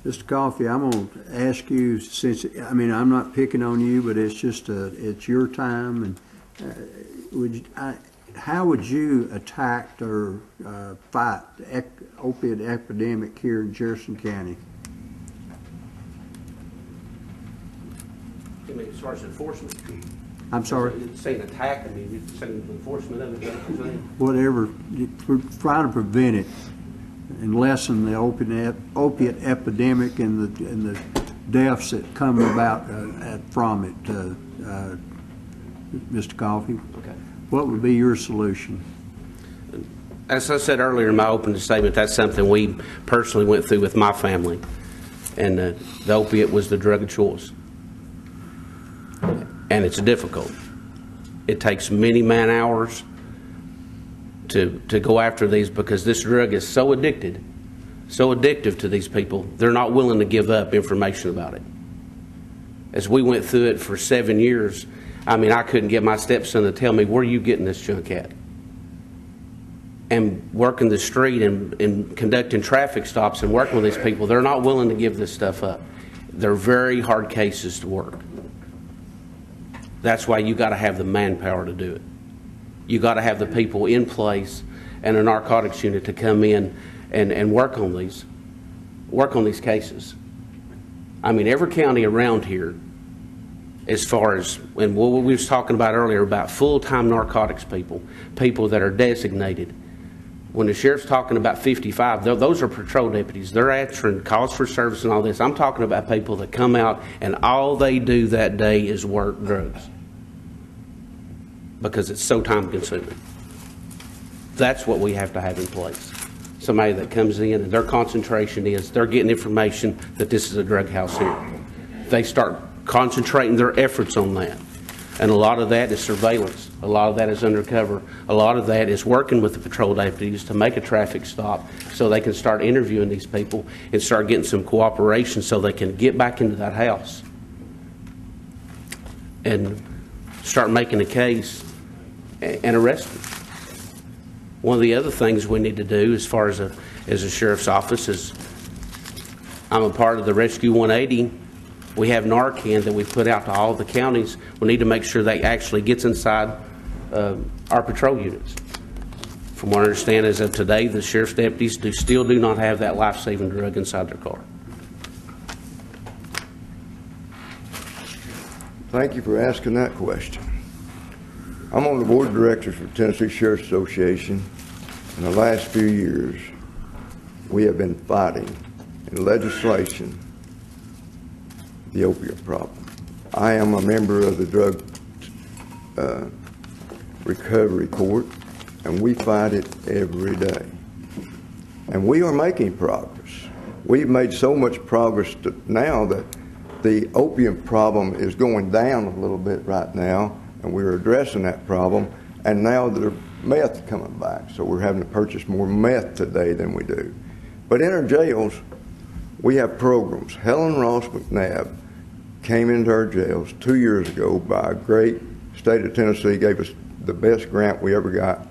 Mr. Coffey, I'm going to ask you, since, I mean, I'm not picking on you, but it's just, it's your time, and how would you attack or fight the opiate epidemic here in Jefferson County? I mean, as far as enforcement? I'm sorry? Saying attack, I mean, you're saying enforcement of it, whatever, we're trying to prevent it and lessen the opiate epidemic and the deaths that come about from it, Mr. Coffey. Okay. What would be your solution? As I said earlier in my opening statement, that's something we personally went through with my family, and the opiate was the drug of choice. And it's difficult. It takes many man hours to go after these because this drug is so addictive to these people, they're not willing to give up information about it. As we went through it for 7 years, I mean, I couldn't get my stepson to tell me, where are you getting this junk at? And working the street and conducting traffic stops and working with these people, they're not willing to give this stuff up. They're very hard cases to work. That's why you got to have the manpower to do it. You got to have the people in place and a narcotics unit to come in and work on these cases. I mean, every county around here, as far as, and what we was talking about earlier about full-time narcotics people that are designated. When the sheriff's talking about 55, those are patrol deputies. They're answering calls for service and all this. I'm talking about people that come out and all they do that day is work drugs because it's so time-consuming. That's what we have to have in place. Somebody that comes in and their concentration is they're getting information that this is a drug house here. They start concentrating their efforts on that. And a lot of that is surveillance. A lot of that is undercover. A lot of that is working with the patrol deputies to make a traffic stop so they can start interviewing these people and start getting some cooperation so they can get back into that house and start making a case and arrest them. One of the other things we need to do as far as a sheriff's office is, I'm a part of the Rescue 180. We have Narcan that we put out to all the counties. We need to make sure that actually gets inside our patrol units. From what I understand, as of today, the sheriff's deputies still do not have that life-saving drug inside their car. Thank you for asking that question. I'm on the board of directors for Tennessee Sheriff's Association. In the last few years, we have been fighting in legislation the opiate problem. I am a member of the Drug Recovery Court, and we fight it every day. And we are making progress. We've made so much progress now that the opium problem is going down a little bit right now, and we're addressing that problem. And now there's meth coming back, so we're having to purchase more meth today than we do. But in our jails, we have programs. Helen Ross McNabb came into our jails 2 years ago by a great state of Tennessee, gave us the best grant we ever got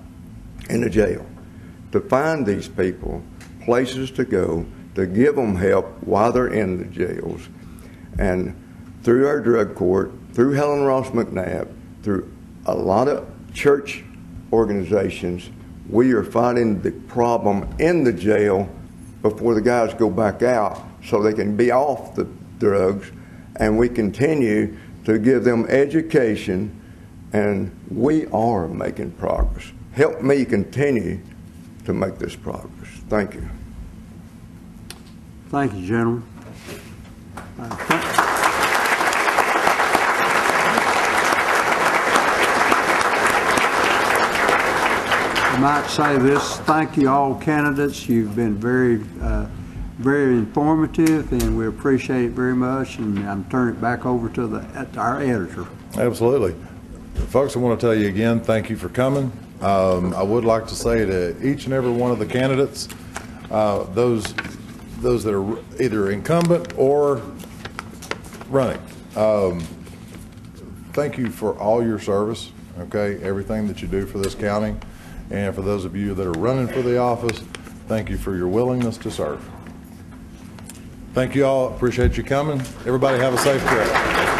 in the jail, to find these people places to go, to give them help while they're in the jails. And through our drug court, through Helen Ross McNabb, through a lot of church organizations, we are fighting the problem in the jail before the guys go back out so they can be off the drugs, and we continue to give them education, and we are making progress. Help me continue to make this progress. Thank you. Thank you, gentlemen. I might say this, thank you all candidates. You've been very, very informative, and we appreciate it very much, and I'm turning it back over to our editor. Absolutely. Folks, I want to tell you again, thank you for coming. I would like to say to each and every one of the candidates, those that are either incumbent or running, thank you for all your service, okay, everything that you do for this county. And for those of you that are running for the office, thank you for your willingness to serve. Thank you all. Appreciate you coming. Everybody have a safe trip.